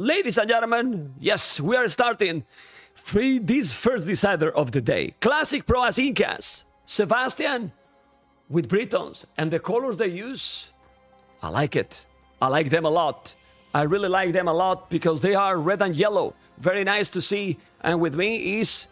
Ladies and gentlemen, yes, we are starting this first decider of the day. Classicpro as Incas. Sebastian with Britons. And the colors they use, I like it. I like them a lot. I really like them a lot because they are red and yellow. Very nice to see. And with me is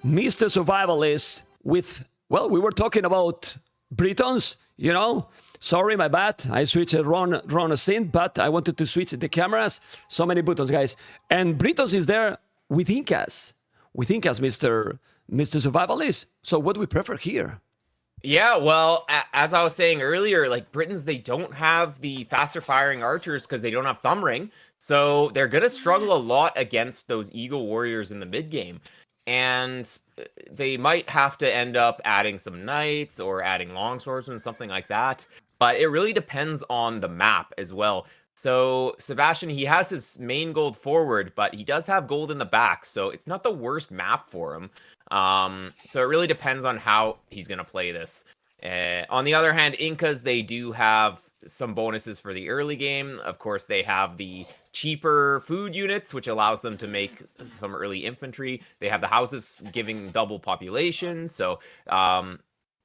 Mr. Survivalist with, well, we were talking about Britons, you know. Sorry, my bad. I switched wrong scene, but I wanted to switch the cameras. So many buttons, guys. And Britons is there with Incas. With Incas, Mr. Survivalist. So what do we prefer here? Yeah, well, as I was saying earlier, like Britons, they don't have the faster firing archers because they don't have thumb ring. So they're going to struggle a lot against those Eagle Warriors in the mid game. And they might have to end up adding some knights or adding longswordsmen, something like that. But it really depends on the map as well. So Sebastian, he has his main gold forward, but he does have gold in the back. So it's not the worst map for him. So it really depends on how he's going to play this. On the other hand, Incas, they do have some bonuses for the early game. Of course, they have the cheaper food units, which allows them to make some early infantry. They have the houses giving double population. So,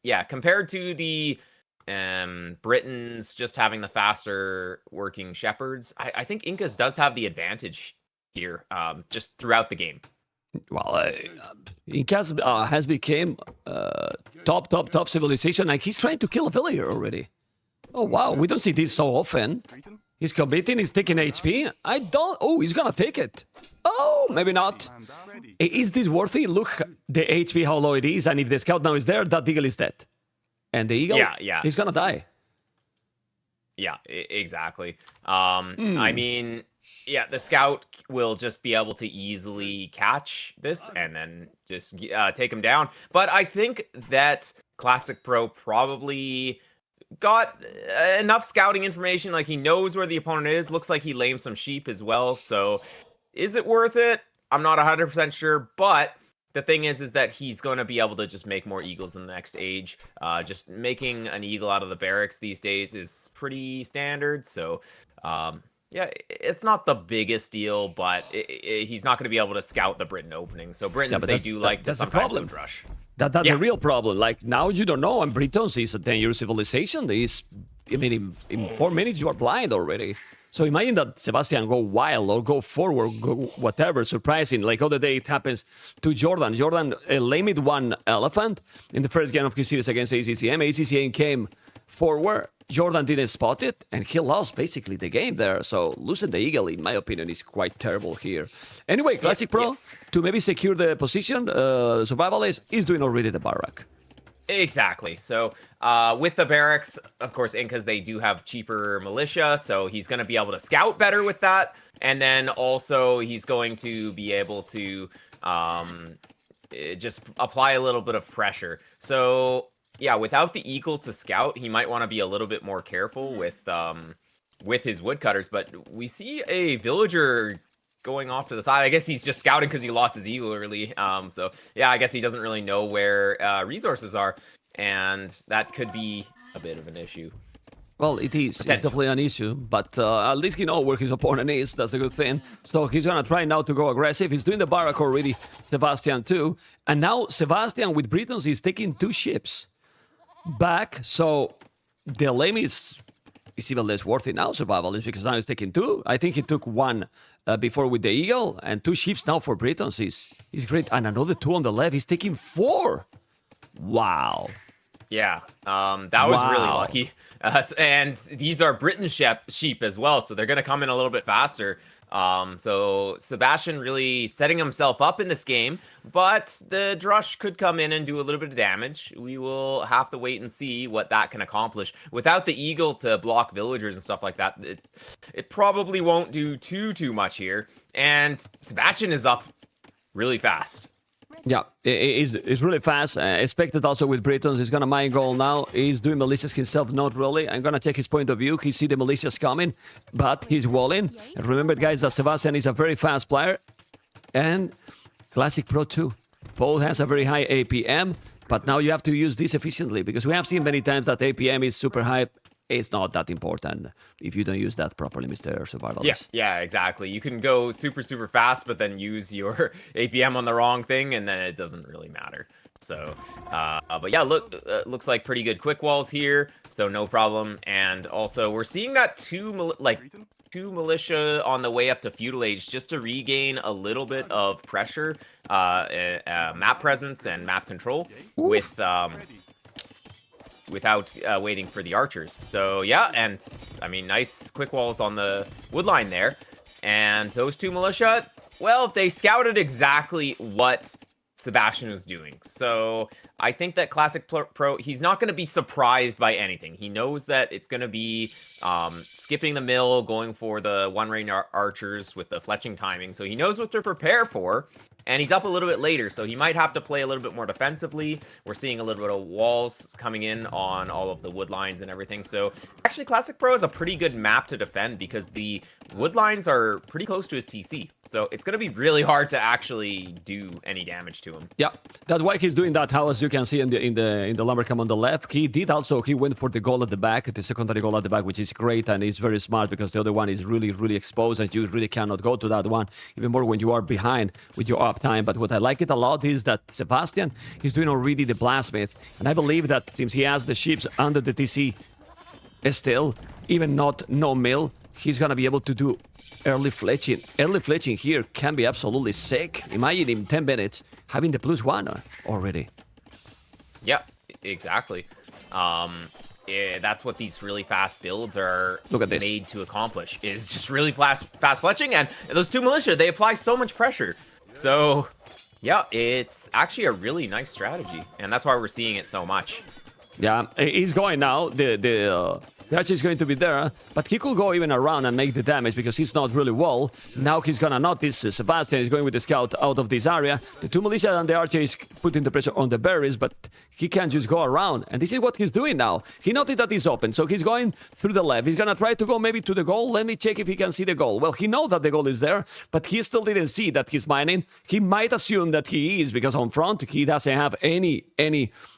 yeah, compared to the Britons just having the faster working shepherds, I think Incas does have the advantage here, just throughout the game. Well, Incas has become top civilization, and he's trying to kill a villager already. Oh, wow, we don't see this so often. He's committing, he's taking HP. Oh, he's gonna take it. Oh, maybe not. Is this worthy? Look, the HP, how low it is, and if the scout now is there, that eagle is dead. And the eagle, he's gonna die. Yeah, exactly. I mean, yeah, the scout will just be able to easily catch this and then just take him down. But I think that Classicpro probably got enough scouting information. Like, he knows where the opponent is. Looks like he lamed some sheep as well. So is it worth it? I'm not 100% sure, but the thing is that he's going to be able to just make more eagles in the next age. Just making an eagle out of the barracks these days is pretty standard. So, yeah, it's not the biggest deal, but he's not going to be able to scout the Britain opening. So Britons, they do like to sometimes don't rush. That's the real problem. Like, now you don't know, and Britons is a 10-year civilization. I mean, in 4 minutes you are blind already. So imagine that Sebastian go wild or go forward, go whatever, surprising. Like other day it happens to Jordan. Jordan lamed one elephant in the first game of his series against ACCM. ACCM came forward. Jordan didn't spot it, and he lost basically the game there. So losing the eagle, in my opinion, is quite terrible here. Anyway, Classicpro, to maybe secure the position, Survivalist is doing already the barrack. Exactly. So with the barracks, of course, Incas, they do have cheaper militia, so he's going to be able to scout better with that. And then also he's going to be able to just apply a little bit of pressure. So yeah, without the eagle to scout, he might want to be a little bit more careful with his woodcutters. But we see a villager going off to the side. I guess he's just scouting because he lost his eagle early. So yeah, I guess he doesn't really know where resources are, and that could be a bit of an issue. Well, it is. It's definitely an issue, but at least he knows where his opponent is. That's a good thing. So he's gonna try now to go aggressive. He's doing the barrack already, Sebastian too, and now Sebastian with Britons is taking 2 ships back. So the lame is even less worthy now, Survivalist, because now he's taking 2. I think he took 1 before with the eagle, and 2 ships now for Britons is great. And another 2 on the left. He's taking 4. Wow. Yeah, that was really lucky. And these are Britain sheep as well, so they're going to come in a little bit faster. So Sebastian really setting himself up in this game, but the Drush could come in and do a little bit of damage. We will have to wait and see what that can accomplish. Without the eagle to block villagers and stuff like that, it probably won't do too much here. And Sebastian is up really fast. Yeah, it's really fast. Expected also with Britons. He's gonna mine goal now. He's doing militias himself, not really. I'm gonna take his point of view. He see the militias coming, but he's walling. And remember, guys, that Sebastian is a very fast player. And Classicpro too. Paul has a very high APM, but now you have to use this efficiently, because we have seen many times that APM is super high it's not that important if you don't use that properly, Mr. Survivalist. Yeah, exactly. You can go super, super fast, but then use your APM on the wrong thing, and then it doesn't really matter. So, but yeah, looks like pretty good quick walls here, so no problem. And also, we're seeing that two militia on the way up to feudal age just to regain a little bit of pressure, map presence and map control with without waiting for the archers. So yeah, and I mean, nice quick walls on the wood line there. And those two militia, well, they scouted exactly what Sebastian was doing. So I think that Classicpro, he's not going to be surprised by anything. He knows that it's going to be skipping the mill, going for the one-range archers with the fletching timing. So he knows what to prepare for. And he's up a little bit later, so he might have to play a little bit more defensively. We're seeing a little bit of walls coming in on all of the wood lines and everything. So actually, Classicpro is a pretty good map to defend because the wood lines are pretty close to his TC. So it's going to be really hard to actually do any damage to him. Yeah, that's why he's doing that. How, as you can see in the lumber cam on the left, he went for the goal at the back, the secondary goal at the back, which is great, and it's very smart because the other one is really, really exposed, and you really cannot go to that one, even more when you are behind with your up time. But what I like it a lot is that Sebastian is doing already the blacksmith, and I believe that since he has the ships under the TC still, even not no mill, he's gonna be able to do early fletching. Early fletching here can be absolutely sick. Imagine in 10 minutes having the +1 already. Yeah, exactly. That's what these really fast builds are made to accomplish, is just really fast fletching. And those two militia, they apply so much pressure. So yeah, it's actually a really nice strategy, and that's why we're seeing it so much. Yeah, he's going now. The archer is going to be there, but he could go even around and make the damage because he's not really well. Now he's gonna notice Sebastian is going with the scout out of this area. The two militia and the archer is putting the pressure on the berries, but he can't just go around. And this is what he's doing now. He noticed that he's open, so he's going through the left. He's gonna try to go maybe to the goal. Let me check if he can see the goal. Well, he knows that the goal is there, but he still didn't see that he's mining. He might assume that he is because on front he doesn't have any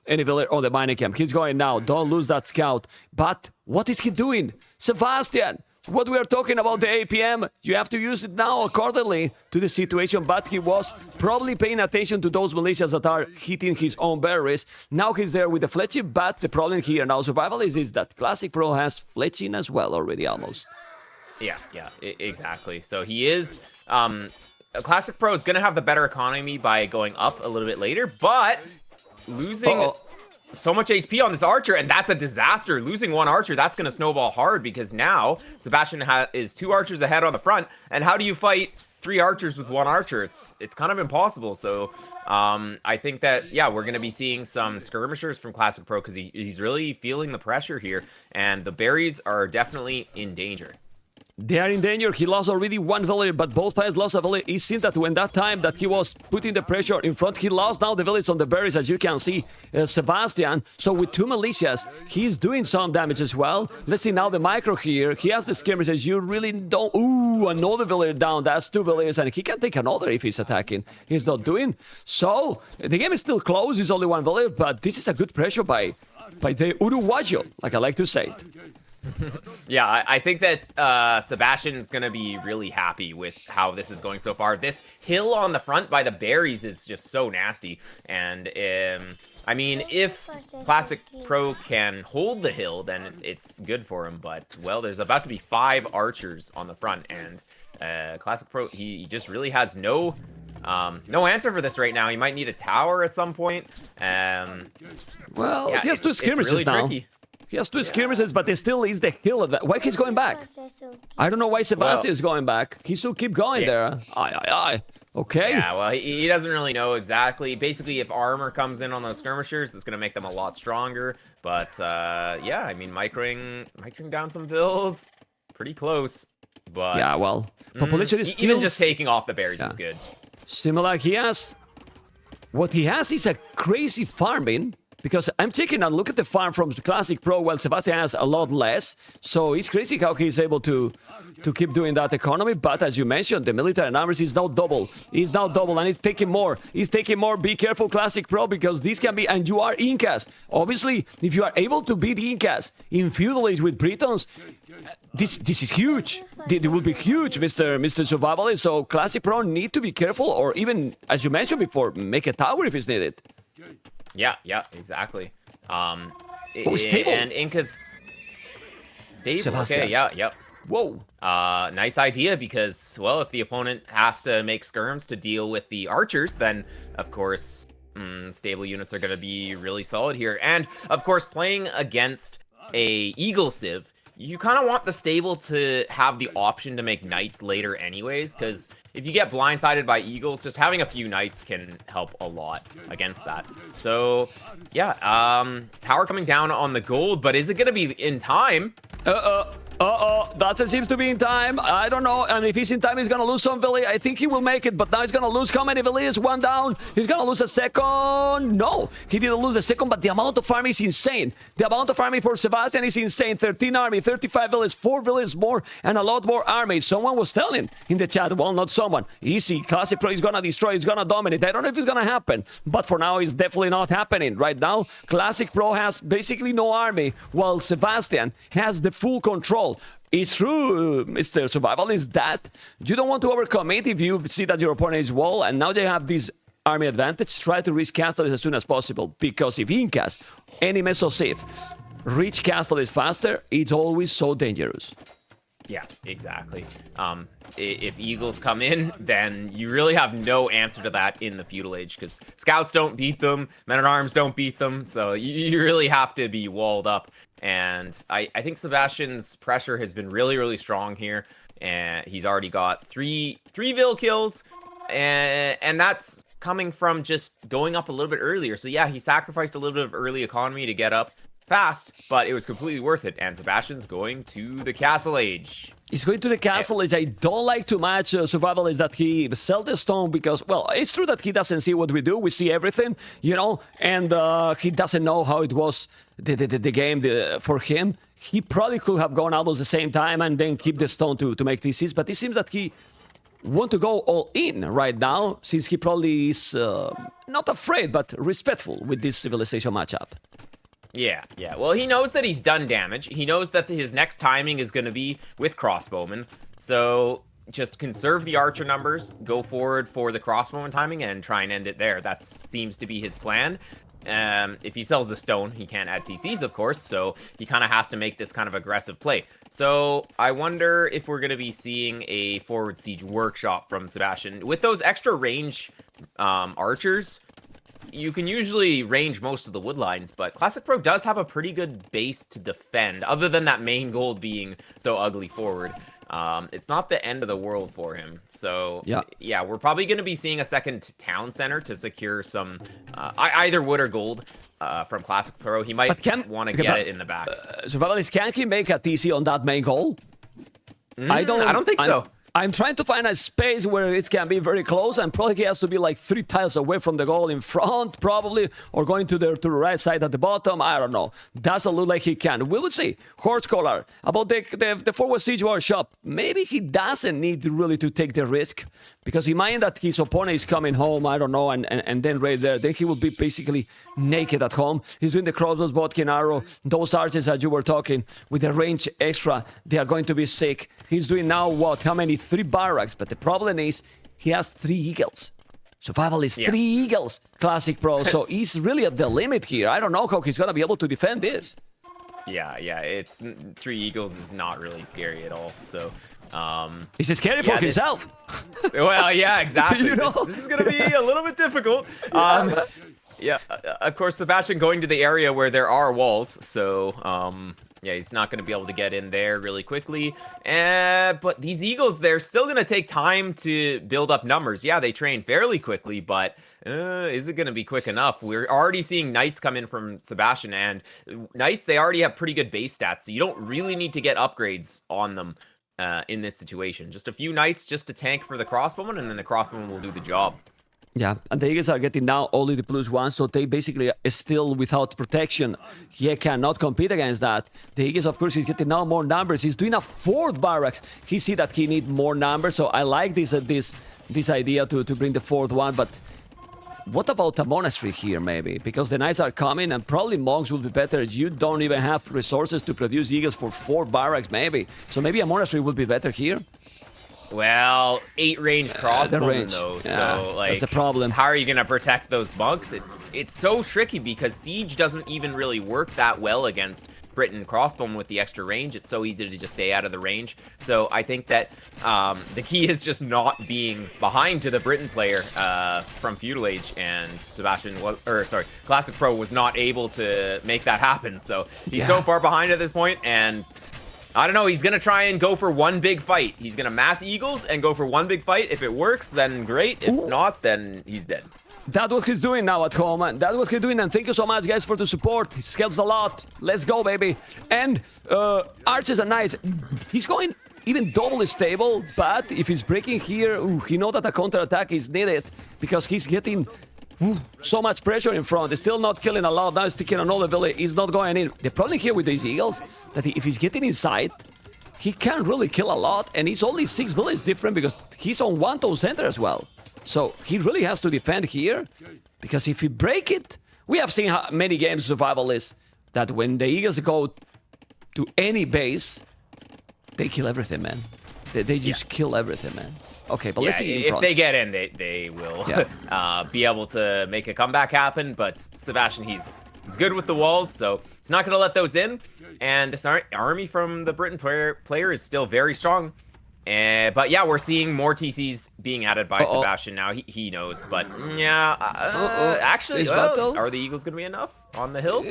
villager on the mining camp. He's going now. Don't lose that scout. But what is he doing? Sebastian, what we are talking about the APM, you have to use it now accordingly to the situation, but he was probably paying attention to those militias that are hitting his own berries. Now he's there with the fletching, but the problem here now, Survivalist, is that Classicpro has fletching as well already almost. Yeah, exactly. So he is... Classicpro is going to have the better economy by going up a little bit later, but losing... so much HP on this archer, and that's a disaster. Losing one archer, that's going to snowball hard because now Sebastian is 2 archers ahead on the front, and how do you fight 3 archers with 1 archer? It's kind of impossible. So I think that, yeah, we're going to be seeing some skirmishers from Classicpro because he's really feeling the pressure here, and the berries are definitely in danger. They are in danger. He lost already 1 villager, but both sides lost a villager. It seemed that when that time that he was putting the pressure in front, he lost now the village on the berries, as you can see, Sebastian. So with 2 militias, he's doing some damage as well. Let's see now the micro here. He has the skirmishes. You really don't... Ooh, another villager down. That's 2 villagers, and he can take another if he's attacking. He's not doing. So the game is still close. It's only 1 villager, but this is a good pressure by the Uruguayo, like I like to say it. Yeah, I think that Sebastian's going to be really happy with how this is going so far. This hill on the front by the berries is just so nasty. And, I mean, if Classicpro can hold the hill, then it's good for him. But, well, there's about to be 5 archers on the front. And Classicpro, he just really has no answer for this right now. He might need a tower at some point. Well, yeah, he has 2 skirmishes really now. Tricky. He has 2 skirmishes, but there still is the hill of that. Why he's going back? I don't know why Sebastian is going back. He should keep going there. Aye. Okay. Yeah, well, he doesn't really know exactly. Basically, if armor comes in on those skirmishers, it's going to make them a lot stronger. But, yeah, I mean, microing down some vills, pretty close. But yeah, well, population is still... Even just taking off the berries is good. Similar, what he has is a crazy farming, Because I'm taking a look at the farm from Classicpro, while Sebastian has a lot less. So it's crazy how he's able to keep doing that economy. But as you mentioned, the military numbers is now double. He's now double, and he's taking more. He's taking more. Be careful, Classicpro, because this can be, and you are Incas. Obviously, if you are able to beat Incas in Feudal Age with Britons, this is huge. It will be huge, Mr. Survivalist. So Classicpro need to be careful, or even, as you mentioned before, make a tower if it's needed. Yeah, exactly. Stable. And Inca's stable. Sebastian. Okay, yeah. Whoa. Nice idea, because, well, if the opponent has to make skirms to deal with the archers, then, of course, stable units are going to be really solid here. And, of course, playing against a Eagle Civ, you kind of want the stable to have the option to make knights later anyways, because if you get blindsided by eagles, just having a few knights can help a lot against that. So, yeah, tower coming down on the gold, but is it going to be in time? That seems to be in time. I don't know. And if he's in time, he's going to lose some village. I think he will make it, but now he's going to lose how many villages? One down. He's going to lose a second. No, he didn't lose a second, but the amount of army is insane. The amount of army for Sebastian is insane. 13 army, 35 villages, 4 villages more, and a lot more army. Someone was telling in the chat, well, not someone. Easy. Classicpro is going to destroy. He's going to dominate. I don't know if it's going to happen, but for now, it's definitely not happening. Right now, Classicpro has basically no army, while Sebastian has the full control. It's true, Mr. Survival, is that you don't want to overcome it if you see that your opponent is wall, and now they have this army advantage. Try to reach castles as soon as possible, because if Incas, any Meso Civ, reach castles faster, it's always so dangerous. Yeah, exactly. If eagles come in, then you really have no answer to that in the feudal age, because scouts don't beat them, men-at-arms don't beat them, so you really have to be walled up. And I think Sebastian's pressure has been really, really strong here, and he's already got three Vil kills, and that's coming from just going up a little bit earlier. So yeah, he sacrificed a little bit of early economy to get up fast, but it was completely worth it. And Sebastian's going to the Castle Age. He's going to the Castle Age. I don't like too much Survival is that he sell the stone because, well, it's true that he doesn't see what we do. We see everything, you know, and he doesn't know how it was the game for him. He probably could have gone almost the same time and then keep the stone to make TCs, but it seems that he want to go all in right now, since he probably is not afraid, but respectful with this civilization matchup. Yeah. Well, he knows that he's done damage. He knows that his next timing is going to be with crossbowmen. So just conserve the archer numbers, go forward for the crossbowman timing, and try and end it there. That seems to be his plan. If he sells the stone, he can't add TCs, of course, so he kind of has to make this kind of aggressive play. So I wonder if we're going to be seeing a forward siege workshop from Sebastian. With those extra range archers, you can usually range most of the wood lines, but Classicpro does have a pretty good base to defend, other than that main gold being so ugly forward. It's not the end of the world for him. So, yeah, we're probably going to be seeing a second town center to secure some either wood or gold from Classicpro. He might want to get it in the back. Survivalist, can he make a TC on that main goal? I don't think so. I'm trying to find a space where it can be very close, and probably he has to be like 3 tiles away from the goal in front, probably, or going to the right side at the bottom. I don't know. Doesn't look like he can. We will see. Horse Collar, about the forward siege workshop. Maybe he doesn't need really to take the risk, because he mind that his opponent is coming home, I don't know, and then right there, then he will be basically naked at home. He's doing the crossbows, bodkin, arrow. Those archers, as you were talking, with the range extra, they are going to be sick. He's doing now what? How many? 3 barracks, but the problem is he has 3 eagles. Survival is 3 eagles, Classicpro, so he's really at the limit here. I don't know how he's going to be able to defend this. Yeah, it's 3 eagles is not really scary at all, so... He's scary for himself. Well, yeah, exactly. You know? This is going to be a little bit difficult. Yeah, of course, Sebastian going to the area where there are walls, so... yeah, he's not going to be able to get in there really quickly. But these eagles, they're still going to take time to build up numbers. Yeah, they train fairly quickly, but is it going to be quick enough? We're already seeing knights come in from Sebastian, and knights, they already have pretty good base stats, so you don't really need to get upgrades on them in this situation. Just a few knights just to tank for the crossbowman, and then the crossbowman will do the job. Yeah, and the Eagles are getting now only the +1, so they basically are still without protection. He cannot compete against that. The Eagles, of course, is getting now more numbers. He's doing a 4th barracks. He see that he need more numbers, so I like this idea to bring the 4th one, but what about a monastery here, maybe? Because the knights are coming, and probably monks will be better. You don't even have resources to produce Eagles for 4 barracks, maybe. So maybe a monastery would be better here. Well, 8 range crossbowmen though, yeah, so like that's the problem. How are you gonna protect those monks? It's so tricky because siege doesn't even really work that well against Britain crossbowmen with the extra range. It's so easy to just stay out of the range. So I think that the key is just not being behind to the Britain player from Feudal Age, and Sebastian was, or sorry, Classic Pro was not able to make that happen. So he's so far behind at this point, and I don't know, he's going to try and go for one big fight. He's going to mass Eagles and go for one big fight. If it works, then great. If not, then he's dead. That's what he's doing now at home, and that's what he's doing, and thank you so much, guys, for the support. It helps a lot. Let's go, baby. And archers and knights, he's going even doubly stable, but if he's breaking here, he knows that a counterattack is needed, because he's getting so much pressure in front. He's still not killing a lot. Now he's sticking another village. He's not going in. The problem here with these Eagles, that if he's getting inside, he can't really kill a lot, and he's only 6 villages different because he's on 1 town center as well. So he really has to defend here, because if he break it, we have seen how many games survivalists that when the Eagles go to any base, they kill everything, man. They just kill everything, man. Okay, but let's see in front. If they get in, they will be able to make a comeback happen. But Sebastian, he's good with the walls, so he's not going to let those in. And this army from the Britain player is still very strong. But yeah, we're seeing more TCs being added by Sebastian now. He knows, but yeah, actually, are the Eagles going to be enough on the hill?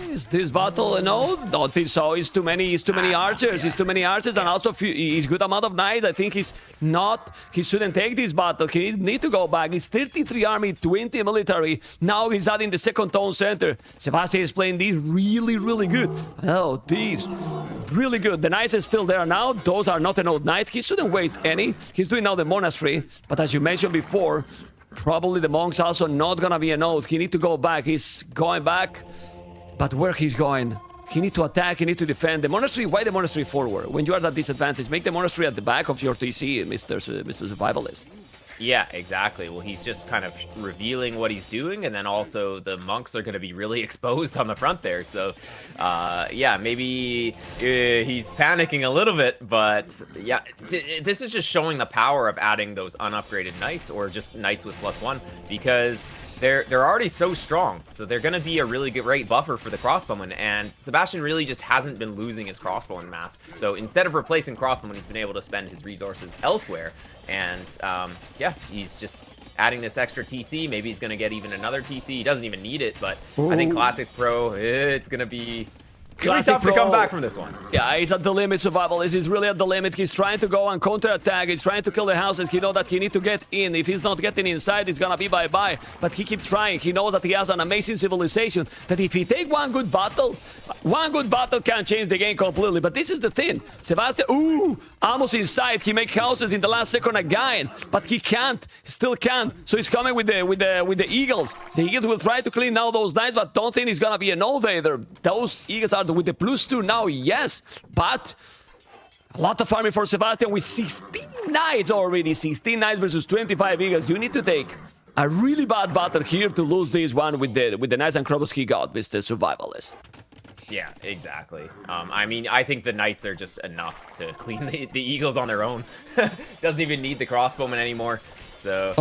Is this battle? No, don't think so. It's too many archers. It's too many archers, and also he's good amount of knights. I think he shouldn't take this battle. He need to go back. He's 33 army, 20 military. Now he's adding the 2nd town center. Sebastian is playing these really good. Oh, these really good. The knights are still there now. Those are not an old knight. He shouldn't waste any. He's doing now the monastery, but as you mentioned before, probably the monks also not gonna be an oath. He need to go back. He's going back. But where he's going, he need to attack, he need to defend. The monastery, why the monastery forward? When you are at disadvantage, make the monastery at the back of your TC, Mr. Survivalist. Yeah, exactly. Well, he's just kind of revealing what he's doing, and then also the monks are going to be really exposed on the front there. So, yeah, maybe he's panicking a little bit, but yeah, this is just showing the power of adding those unupgraded knights, or just knights with +1, because they're already so strong, so they're going to be a really great buffer for the crossbowmen, and Sebastian really just hasn't been losing his crossbowman mass. So instead of replacing crossbowmen, he's been able to spend his resources elsewhere, and yeah, he's just adding this extra TC. Maybe he's going to get even another TC. He doesn't even need it, but I think Classic Pro, it's going to be tough to come back from this one. Yeah, he's at the limit, Survivalist. He's really at the limit. He's trying to go and counterattack. He's trying to kill the houses. He knows that he needs to get in. If he's not getting inside, it's gonna be bye-bye. But he keeps trying. He knows that he has an amazing civilization, that if he take one good battle can change the game completely. But this is the thing. Sebastian, almost inside. He makes houses in the last second again. But he can't. He still can't. So he's coming with the Eagles. The Eagles will try to clean out those knights, but don't think it's gonna be an oath either. Those Eagles are with the +2 now, yes, but a lot of farming for Sebastian with 16 knights already. 16 knights versus 25 Eagles. You need to take a really bad battle here to lose this one with the knights and crobos he got with the Survivalist. Yeah, exactly. I mean, I think the knights are just enough to clean the Eagles on their own. Doesn't even need the crossbowmen anymore. So,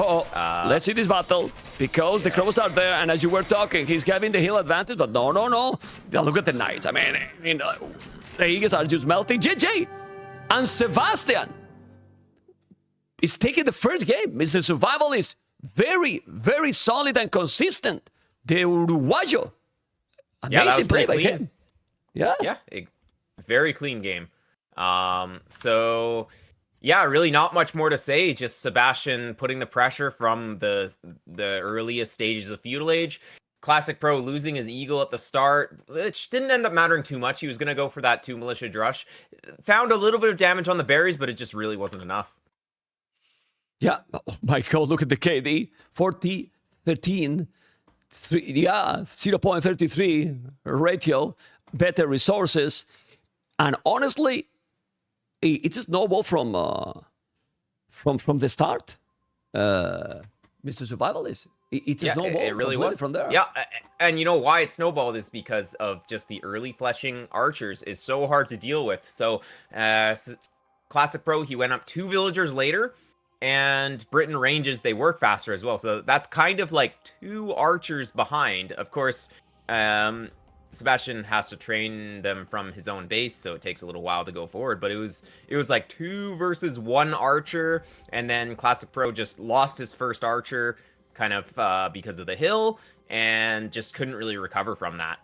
let's see this battle, because the crobos are there, and as you were talking, he's having the hill advantage, but no. Yeah, look at the knights. I mean, the Eagles are just melting. JJ and Sebastian is taking the first game. Mr. Survival is very solid and consistent. The Uruguayo, amazing play by him. Yeah, very clean game. So yeah, really not much more to say. Just Sebastian putting the pressure from the earliest stages of Feudal Age. Classic Pro losing his Eagle at the start, which didn't end up mattering too much. He was going to go for that 2 militia drush. Found a little bit of damage on the berries, but it just really wasn't enough. Yeah, oh my God, look at the KD. 40, 13, 0.33 ratio, better resources. And honestly, it's a snowball from the start. Mr. Survivalist. It's a snowball. It really was from there. Yeah, and you know why it snowballed is because of just the early fleshing archers is so hard to deal with. So, Classic Pro, he went up 2 villagers later, and Britain ranges, they work faster as well. So that's kind of like 2 archers behind. Of course, Sebastian has to train them from his own base, so it takes a little while to go forward. But it was like 2 versus 1 archer, and then Classic Pro just lost his first archer, kind of because of the hill, and just couldn't really recover from that.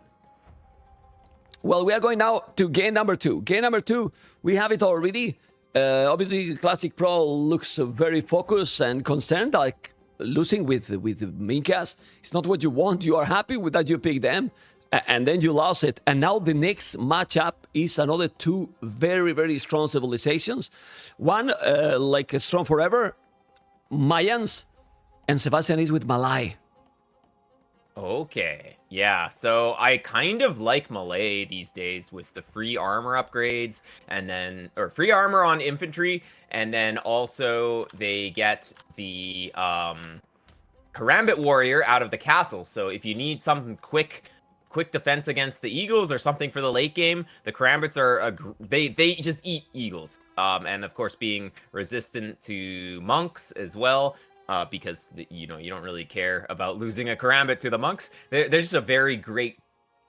Well, we are going now to game number 2. Game number 2, we have it already. Obviously, Classic Pro looks very focused and concerned, like losing with Minkas. It's not what you want. You are happy with that you picked them, and then you lost it. And now the next matchup is another 2 very, very strong civilizations. One, like strong forever, Mayans, and Sebastian is with Malay. Okay, yeah, so I kind of like Malay these days with the free armor upgrades, and then, or free armor on infantry, and then also they get the Karambit warrior out of the castle. So if you need something quick defense against the eagles or something for the late game, the Karambits are they just eat eagles. And of course being resistant to monks as well. Because you don't really care about losing a Karambit to the monks. They're just a very great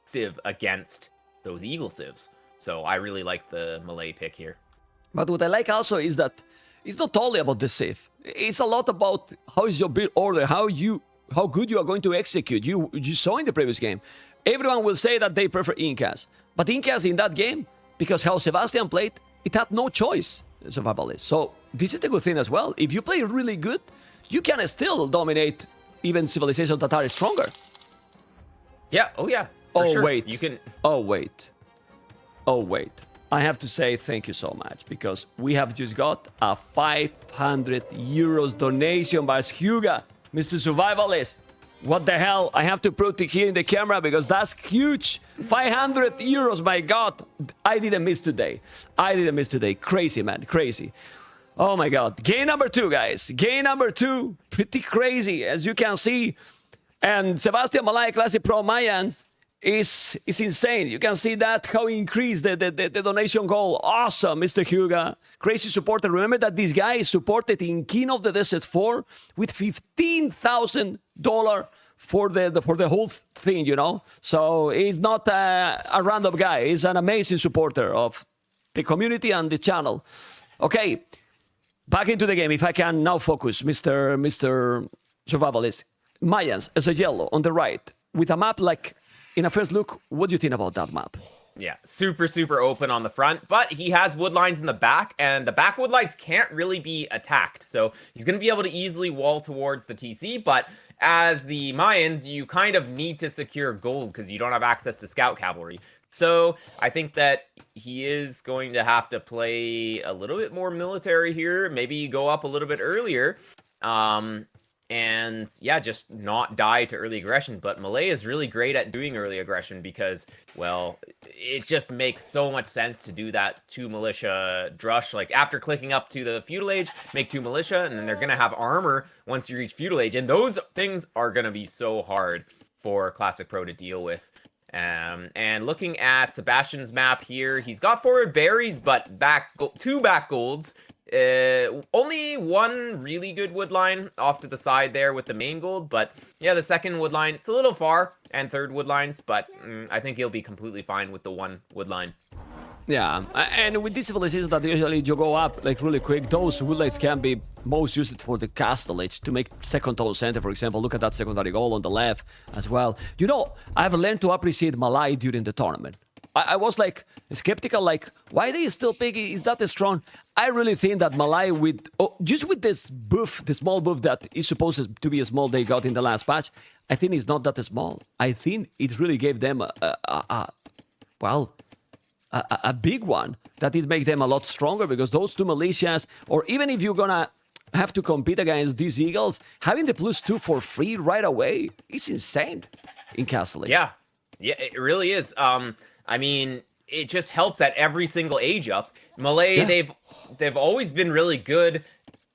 civ against those eagle civs. So I really like the Malay pick here. But what I like also is that it's not only about the civ. It's a lot about how is your build order, how good you are going to execute. You saw in the previous game, everyone will say that they prefer Incas, but Incas in that game, because how Sebastian played, it had no choice. Survivalist. So this is the good thing as well. If you play really good, you can still dominate even civilizations that are stronger. Yeah, oh yeah. Sure. Wait. You can. Oh wait. I have to say thank you so much, because we have just got a 500 euros donation by Huga, Mr. Survivalist. What the hell? I have to put it here in the camera because that's huge. 500 euros, my God. I didn't miss today. Crazy, man, crazy. Oh my God. Game number 2, guys. Game number 2. Pretty crazy, as you can see. And Sebastian Malay Classic Pro Mayans is insane. You can see that, how he increased the donation goal. Awesome, Mr. Huga. Crazy supporter. Remember that this guy is supported in King of the Desert 4 with $15,000 for the whole thing, you know? So he's not a random guy. He's an amazing supporter of the community and the channel. Okay. Back into the game, if I can now focus, Mr. Survivalist. Mayans as a yellow on the right, with a map like, in a first look, what do you think about that map? Yeah, super open on the front, but he has wood lines in the back, and the back wood lines can't really be attacked. So he's going to be able to easily wall towards the TC, but as the Mayans, you kind of need to secure gold because you don't have access to scout cavalry. So I think that he is going to have to play a little bit more military here, maybe go up a little bit earlier, and yeah, just not die to early aggression. But Malay is really great at doing early aggression because, well, it just makes so much sense to do that 2 militia drush. Like after clicking up to the feudal age, make 2 militia, and then they're going to have armor once you reach feudal age. And those things are going to be so hard for Classic Pro to deal with. And looking at Sebastian's map here, he's got forward berries, but 2 back golds. Only 1 really good wood line off to the side there with the main gold, but yeah, the second wood line, it's a little far, and third wood lines, but I think he'll be completely fine with the 1 wood line. Yeah, and with these civilizations that usually you go up like really quick, those wood lines can be most used for the castle age to make second town center, for example. Look at that secondary goal on the left as well. You know, I've learned to appreciate Malay during the tournament. I was like skeptical, like why they still big? Is that strong? I really think that Malay just with this buff, the small buff that is supposed to be a small they got in the last patch, I think it's not that small. I think it really gave them a big one that it make them a lot stronger, because those 2 militias, or even if you're gonna have to compete against these Eagles, having the +2 for free right away is insane in Castle Age. Yeah, it really is. I mean, it just helps at every single age up. Malay, they've always been really good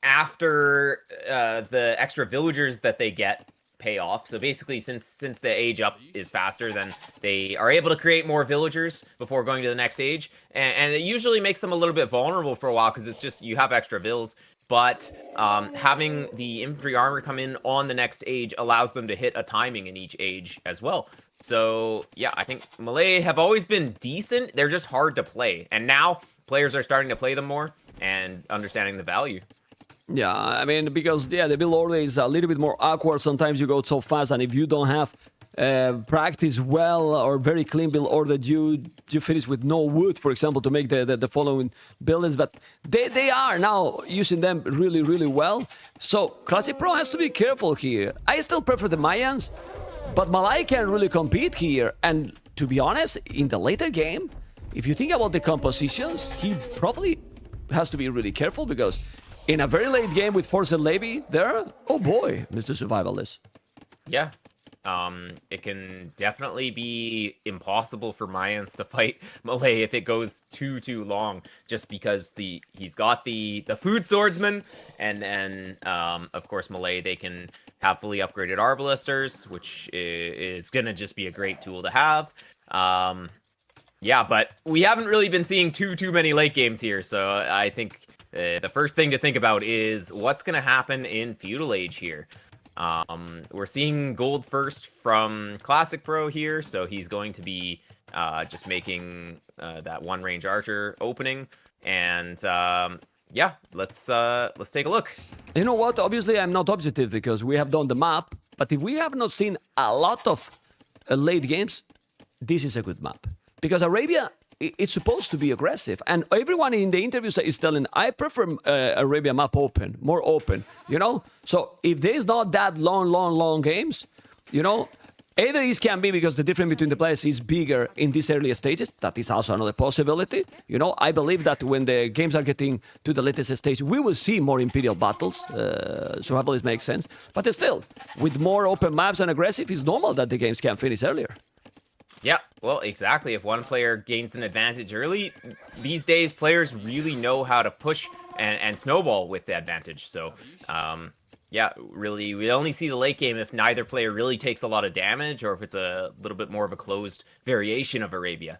after the extra villagers that they get pay off. So basically, since the age up is faster, then they are able to create more villagers before going to the next age, and it usually makes them a little bit vulnerable for a while because it's just you have extra vills. But having the infantry armor come in on the next age allows them to hit a timing in each age as well. So yeah, I think Malay have always been decent. They're just hard to play, and now players are starting to play them more and understanding the value. Yeah, I mean, because, the build order is a little bit more awkward. Sometimes you go so fast, and if you don't have practice well or very clean build order, you finish with no wood, for example, to make the following buildings. But they are now using them really, really well. So Classicpro has to be careful here. I still prefer the Mayans, but Malay can really compete here. And to be honest, in the later game, if you think about the compositions, he probably has to be really careful because in a very late game with Force and Levy there, oh boy, Mr. Survivalist. Yeah. It can definitely be impossible for Mayans to fight Malay if it goes too long, just because he's got the food swordsman, and then of course Malay, they can have fully upgraded arbalisters, which is gonna just be a great tool to have. Yeah, but we haven't really been seeing too many late games here, so I think the first thing to think about is what's going to happen in Feudal Age here. We're seeing gold first from Classicpro here, so he's going to be just making that one range archer opening, and yeah, let's take a look. You know what? Obviously, I'm not objective because we have done the map, but if we have not seen a lot of late games, this is a good map because Arabia, it's supposed to be aggressive, and everyone in the interviews is telling, I prefer Arabia map open, more open, you know? So if there's not that long games, you know, either it can be because the difference between the players is bigger in these earlier stages. That is also another possibility. You know, I believe that when the games are getting to the latest stage, we will see more Imperial battles. Survivalist makes sense. But still, with more open maps and aggressive, it's normal that the games can finish earlier. Yeah, well, exactly. If one player gains an advantage early, these days players really know how to push and snowball with the advantage. So, yeah, really, we only see the late game if neither player really takes a lot of damage or if it's a little bit more of a closed variation of Arabia.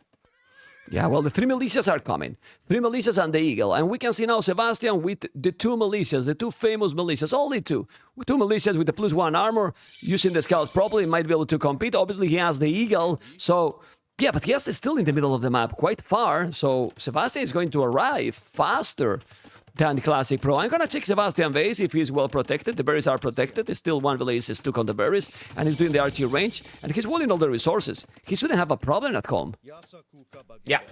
Yeah, well, the 3 militias are coming. 3 militias and the Eagle. And we can see now Sebastian with the 2 militias, the 2 famous militias, only 2. With 2 militias with the +1 armor, using the scout properly, might be able to compete. Obviously, he has the Eagle, so yeah, but he has still in the middle of the map, quite far. So Sebastian is going to arrive faster than Classicpro. I'm gonna check Sebastian base if he's well protected. The berries are protected. There's still one village is stuck on the berries, and he's doing the archery range, and he's holding all the resources. He shouldn't have a problem at home. Yeah,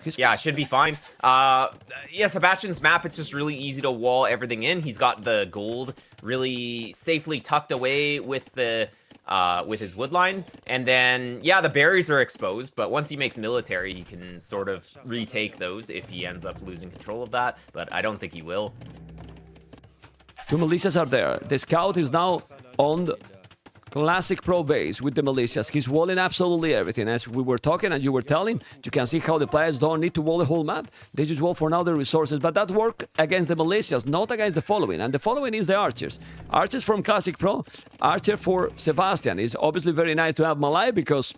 it should be fine. Yeah, Sebastian's map, it's just really easy to wall everything in. He's got the gold really safely tucked away with his woodline, and then yeah, the berries are exposed, but once he makes military, he can sort of retake those if he ends up losing control of that, but I don't think he will. 2 militias are there. The scout is now on the Classicpro base with the militias. He's walling absolutely everything. As we were talking and you were telling, you can see how the players don't need to wall the whole map. They just wall for now the resources, but that work against the militias, not against the following. And the following is the archers. Archers from Classicpro, archer for Sebastian. It's obviously very nice to have Malay because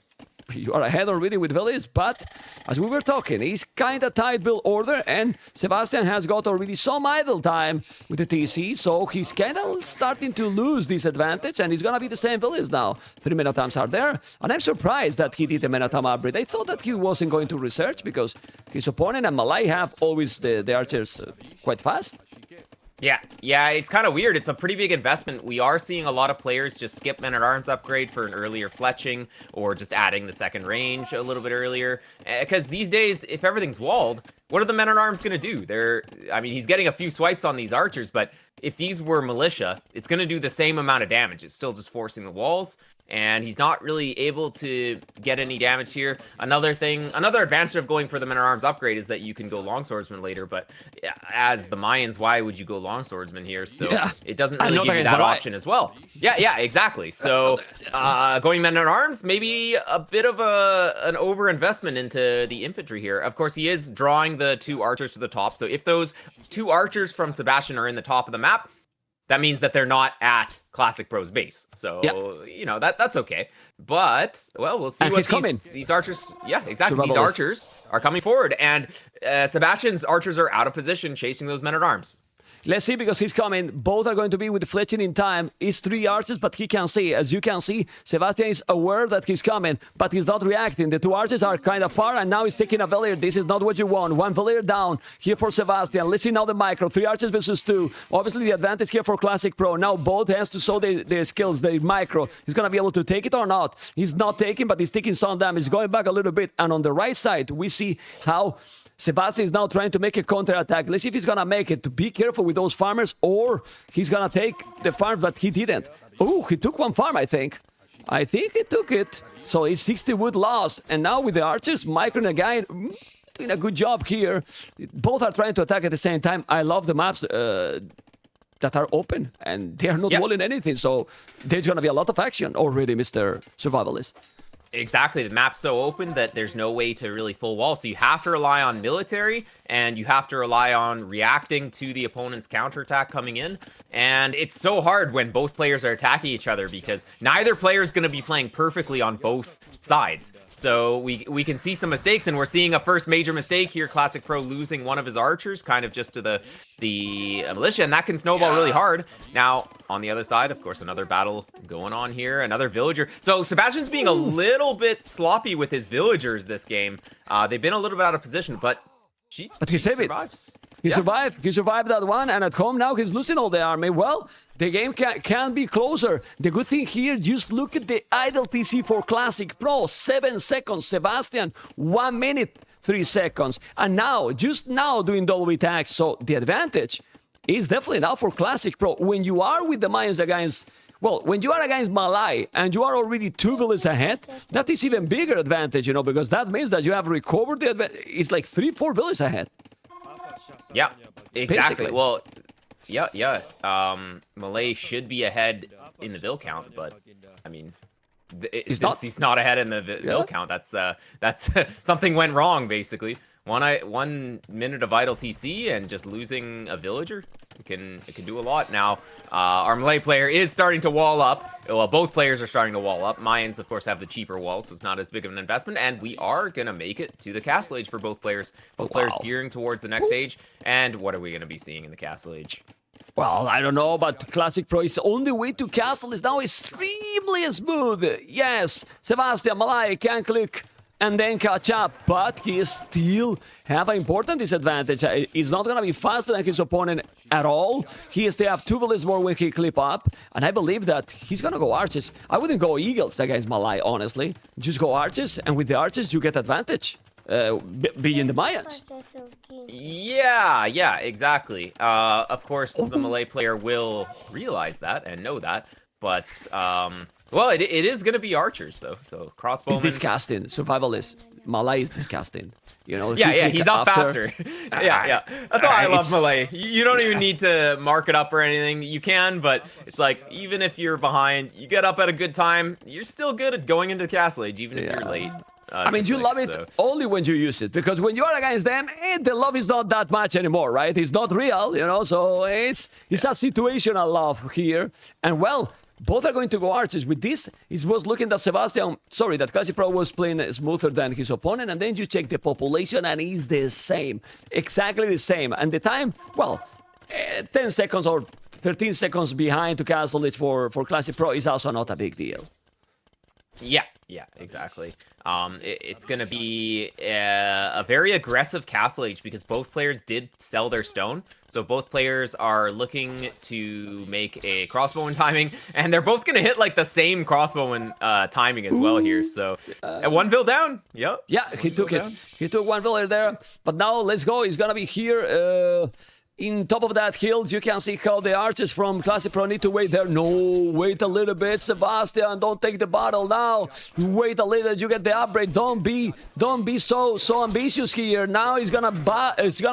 you are ahead already with Villis, but as we were talking, he's kind of tight build order, and Sebastian has got already some idle time with the TC, so he's kind of starting to lose this advantage, and he's gonna be the same Villis now. 3 Menatams are there, and I'm surprised that he did the Menatam upgrade. I thought that he wasn't going to research because his opponent and Malay have always the archers quite fast. Yeah, it's kind of weird. It's a pretty big investment. We are seeing a lot of players just skip Men-at-Arms upgrade for an earlier fletching or just adding the second range a little bit earlier. Because these days, if everything's walled, what are the Men-at-Arms going to do? I mean, he's getting a few swipes on these archers, but if these were militia, it's going to do the same amount of damage. It's still just forcing the walls. and he's not really able to get any damage here. Another advantage of going for the Men-at-Arms upgrade is that you can go Longswordsman later, but as the Mayans, why would you go Longswordsman here? So it doesn't really give you that option as well. Yeah, exactly. So going Men-at-Arms, maybe a bit of an overinvestment into the infantry here. Of course, he is drawing the 2 archers to the top, so if those 2 archers from Sebastian are in the top of the map, that means that they're not at Classicpro's base. So, you know, that's okay. But, well, we'll see what these archers... Yeah, exactly. These archers are coming forward. And Sebastian's archers are out of position chasing those men-at-arms. Let's see, because he's coming. Both are going to be with the fletching in time. It's 3 archers, but he can see. As you can see, Sebastian is aware that he's coming, but he's not reacting. The 2 archers are kind of far, and now he's taking a Valier. This is not what you want. 1 Valier down here for Sebastian. Let's see now the micro. 3 archers versus 2. Obviously, the advantage here for Classicpro. Now both has to show their skills, the micro. He's going to be able to take it or not. He's not taking, but he's taking some damage. He's going back a little bit. And on the right side, we see how Sebastian is now trying to make a counter-attack. Let's see if he's going to make it. To be careful with those farmers, or he's going to take the farms, but he didn't. Oh, he took 1 farm, I think. I think he took it. So it's 60 wood lost. And now with the archers, Micro and again, doing a good job here. Both are trying to attack at the same time. I love the maps that are open, and they're not walling anything. So there's going to be a lot of action already, Mr. Survivalist. Exactly. The map's so open that there's no way to really full wall. So you have to rely on military, and you have to rely on reacting to the opponent's counterattack coming in. And it's so hard when both players are attacking each other, because neither player is going to be playing perfectly on both sides. So we can see some mistakes, and we're seeing a first major mistake here. Classicpro losing one of his archers kind of just to the militia, and that can snowball really hard. Now, on the other side, of course, another battle going on here, another villager. So Sebastian's being a little bit sloppy with his villagers this game. They've been a little bit out of position, but he survives. He survived that one, and at home now he's losing all the army. Well, the game can be closer. The good thing here, just look at the idle TC for Classicpro. 7 seconds. Sebastian, 1 minute, 3 seconds. And now, just now doing double attacks. So the advantage is definitely now for Classicpro. When you are with the Mayans against... Well, when you are against Malay and you are already 2 villages ahead, that is even bigger advantage, you know, because that means that you have recovered the advantage. It's like 3-4 villages ahead. Yeah, exactly. Basically. Well, yeah. Malay should be ahead in the vill count, but I mean, since he's not ahead in the vill count, that's something went wrong basically. 1 minute of idle TC and just losing a villager, it can do a lot. Now, our Malay player is starting to wall up. Well, both players are starting to wall up. Mayans, of course, have the cheaper walls, so it's not as big of an investment. And we are going to make it to the Castle Age for both players. Both players gearing towards the next stage. And what are we going to be seeing in the Castle Age? Well, I don't know, but Classicpro's only way to castle is now extremely smooth. Yes, Sebastian Malay can click and then catch up, but he still have an important disadvantage. He's not going to be faster than his opponent at all. He still have 2 villages more when he clip up, and I believe that he's going to go archers. I wouldn't go eagles against Malay, honestly. Just go archers, and with the archers, you get advantage. Being the Mayans. Yeah, exactly. Of course, the Malay player will realize that and know that, but... well, it is going to be archers, though. So crossbowmen... It's disgusting. Survivalist. Malay is disgusting. You know. Yeah, he's up faster. yeah. That's why I love Malay. You don't even need to mark it up or anything. You can, but it's like, even if you're behind, you get up at a good time, you're still good at going into the Castle Age, even if you're late. I mean, you love it only when you use it, because when you are against them, the love is not that much anymore, right? It's not real, you know, so it's a situational love here. And well, both are going to go archers. With this, it was looking that that Classicpro was playing smoother than his opponent, and then you check the population, and it's the same. Exactly the same. And the time, well, 10 seconds or 13 seconds behind to castle it for Classicpro is also not a big deal. Yeah, exactly. It's going to be a very aggressive Castle Age because both players did sell their stone. So both players are looking to make a crossbowman timing, and they're both going to hit like the same crossbowman timing as well here. So and 1 vill down. Yep. Yeah, he took it. He took 1 villager there. But now let's go. He's going to be here. in top of that hill, you can see how the archers from Classicpro need to wait there. No, wait a little bit, Sebastian. Don't take the battle now. Wait a little. You get the upgrade. Don't be so ambitious here. Now he's gonna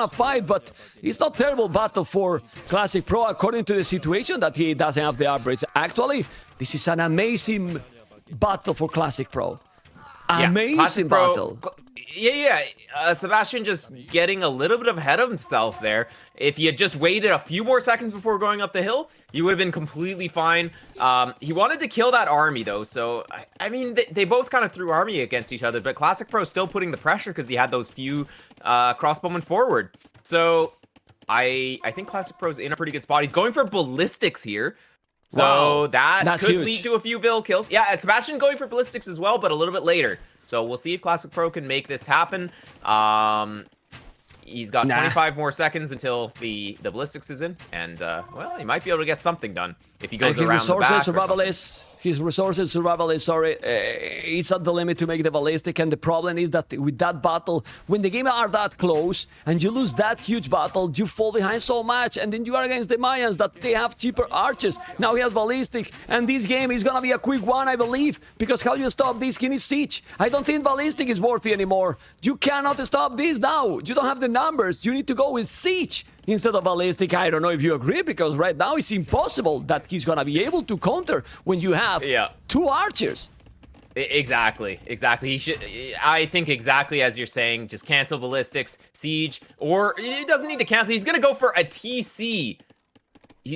fight, but it's not terrible battle for Classicpro according to the situation that he doesn't have the upgrades. Actually, this is an amazing battle for Classicpro. Amazing battle. Sebastian just getting a little bit ahead of himself there. If he had just waited a few more seconds before going up the hill, you would have been completely fine. He wanted to kill that army, though, so, I mean, they both kind of threw army against each other, but Classicpro still putting the pressure because he had those few crossbowmen forward. So, I think Classicpro's in a pretty good spot. He's going for ballistics here. So that could lead to a few Bill kills. Yeah, Sebastian going for ballistics as well, but a little bit later. So we'll see if Classicpro can make this happen. He's got 25 more seconds until the ballistics is in, and well, he might be able to get something done if he goes around the back. His resources survival is it's at the limit to make the ballistic, and the problem is that with that battle, when the game are that close and you lose that huge battle, you fall behind so much, and then you are against the Mayans that they have cheaper archers. Now he has ballistic, and this game is gonna be a quick one, I believe, because how you stop this? He needs siege. I don't think ballistic is worthy anymore. You cannot stop this now. You don't have the numbers. You need to go with siege instead of ballistic. I don't know if you agree, because right now it's impossible that he's gonna be able to counter when you have two archers. Exactly. He should. I think exactly as you're saying. Just cancel ballistics, siege, or he doesn't need to cancel. He's gonna go for a TC.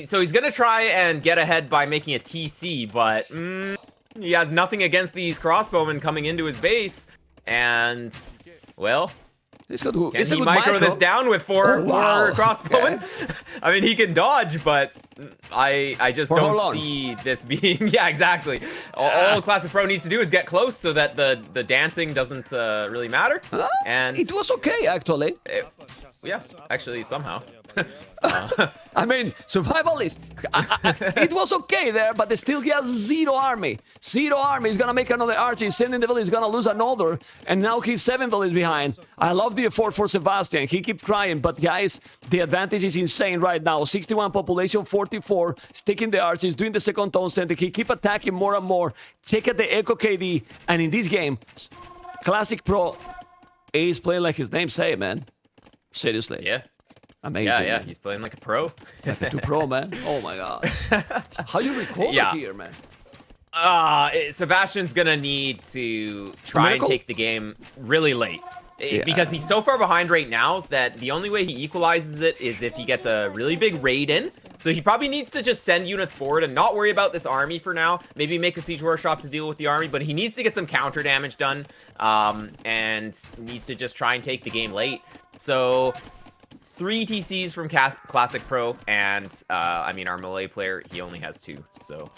So he's gonna try and get ahead by making a TC, but he has nothing against these crossbowmen coming into his base, and well. Can he micro this down with four crossbowmen? Yeah. I mean, he can dodge, but I just don't see this being... Yeah, exactly. All Classicpro needs to do is get close so that the dancing doesn't really matter. And it was okay, actually. Yeah, actually, somehow. I mean, survivalist. It was okay there, but still he has zero army. Zero army. He's gonna make another archer. He's sending the village. He's gonna lose another, and now he's 7 villages behind. I love the effort for Sebastian. He keeps trying, but guys, the advantage is insane right now. 61 population, 44. Sticking the archers, doing the second tone center. He keep attacking more and more. Check out the Echo KD, and in this game, Classicpro is playing like his name say, man. Seriously. Yeah. Amazing. Yeah, he's playing like a pro. Like a pro, man. Oh my god. How you recover here, man? Sebastian's gonna need to try and take the game really late. Because he's so far behind right now that the only way he equalizes it is if he gets a really big raid in. So he probably needs to just send units forward and not worry about this army for now. Maybe make a siege workshop to deal with the army, but he needs to get some counter damage done, and needs to just try and take the game late. So 3 TCs from Classicpro, and I mean, our melee player, he only has 2. So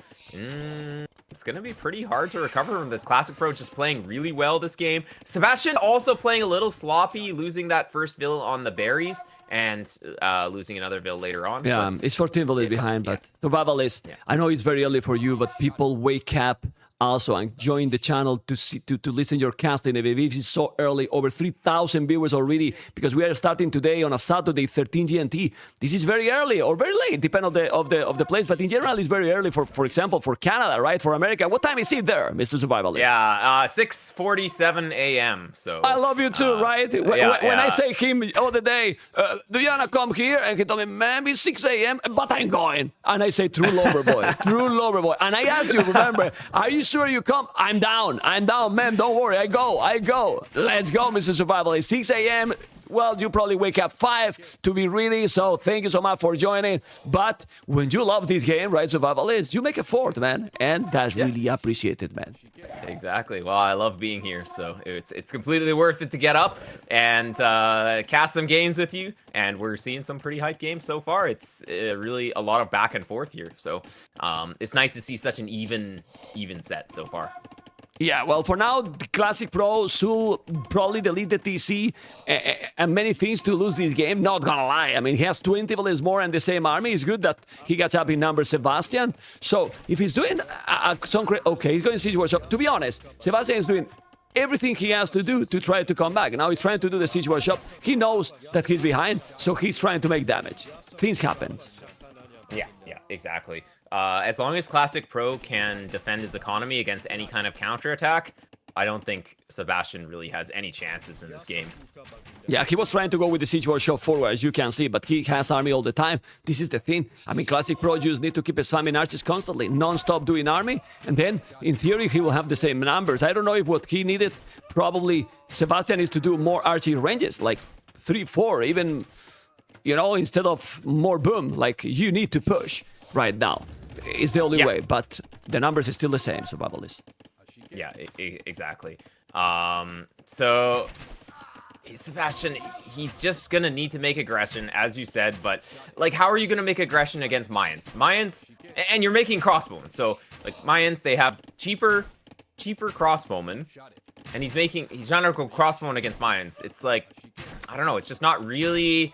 it's gonna be pretty hard to recover from this. Classicpro just playing really well this game. Sebastian also playing a little sloppy, losing that first vill on the berries, and losing another vill later on. Yeah, it's 14 villages behind, but survival is. I know it's very early for you, but people wake up also and join the channel to see to listen your casting. If it's so early, over 3,000 viewers already, because we are starting today on a Saturday, 13 GMT. This is very early or very late, depending of the place, but in general, it's very early for example, for Canada, right? For America. What time is it there, Mr. Survivalist? Yeah, 6:47 a.m. So I love you too, right? When I say him all the day, do you wanna come here? And he told me, man, it's 6 a.m., but I'm going. And I say, true lover boy, true lover boy. And I asked you, remember, are you sure you come? I'm down, man, don't worry, I go. Let's go, Mr. Survivalist. 6 a.m., well, you probably wake up 5 to be ready, so thank you so much for joining. But when you love this game, right, Survivalist, you make effort, man, and that's really appreciated, man. Exactly. Well, I love being here, so it's completely worth it to get up and cast some games with you, and we're seeing some pretty hype games so far. It's really a lot of back and forth here, so it's nice to see such an even set so far. Yeah, well, for now, Classicpro should probably delete the TC and many things to lose this game. Not gonna lie. I mean, he has 20 villages more and the same army. It's good that he gets up in numbers, Sebastian. So, if he's doing some... Okay, he's going to Siege Workshop. To be honest, Sebastian is doing everything he has to do to try to come back. Now he's trying to do the siege workshop. He knows that he's behind, so he's trying to make damage. Things happen. Yeah, exactly. As long as Classic Pro can defend his economy against any kind of counterattack, I don't think Sebastian really has any chances in this game. Yeah, he was trying to go with the siege workshop forward, as you can see, but he has army all the time. This is the thing. I mean, Classic Pro just need to keep spamming archers constantly, non-stop doing army, and then, in theory, he will have the same numbers. I don't know if what he needed, probably Sebastian needs to do more archer ranges, like 3, 4, even, you know, instead of more boom, like, you need to push right now. It's the only way, but the numbers is still the same, survivalist. Yeah, exactly. So Sebastian, he's just gonna need to make aggression, as you said, but like, how are you gonna make aggression against Mayans? Mayans, and you're making crossbowmen, so like Mayans, they have cheaper crossbowmen, and he's trying to go crossbowmen against Mayans. It's like, I don't know, it's just not really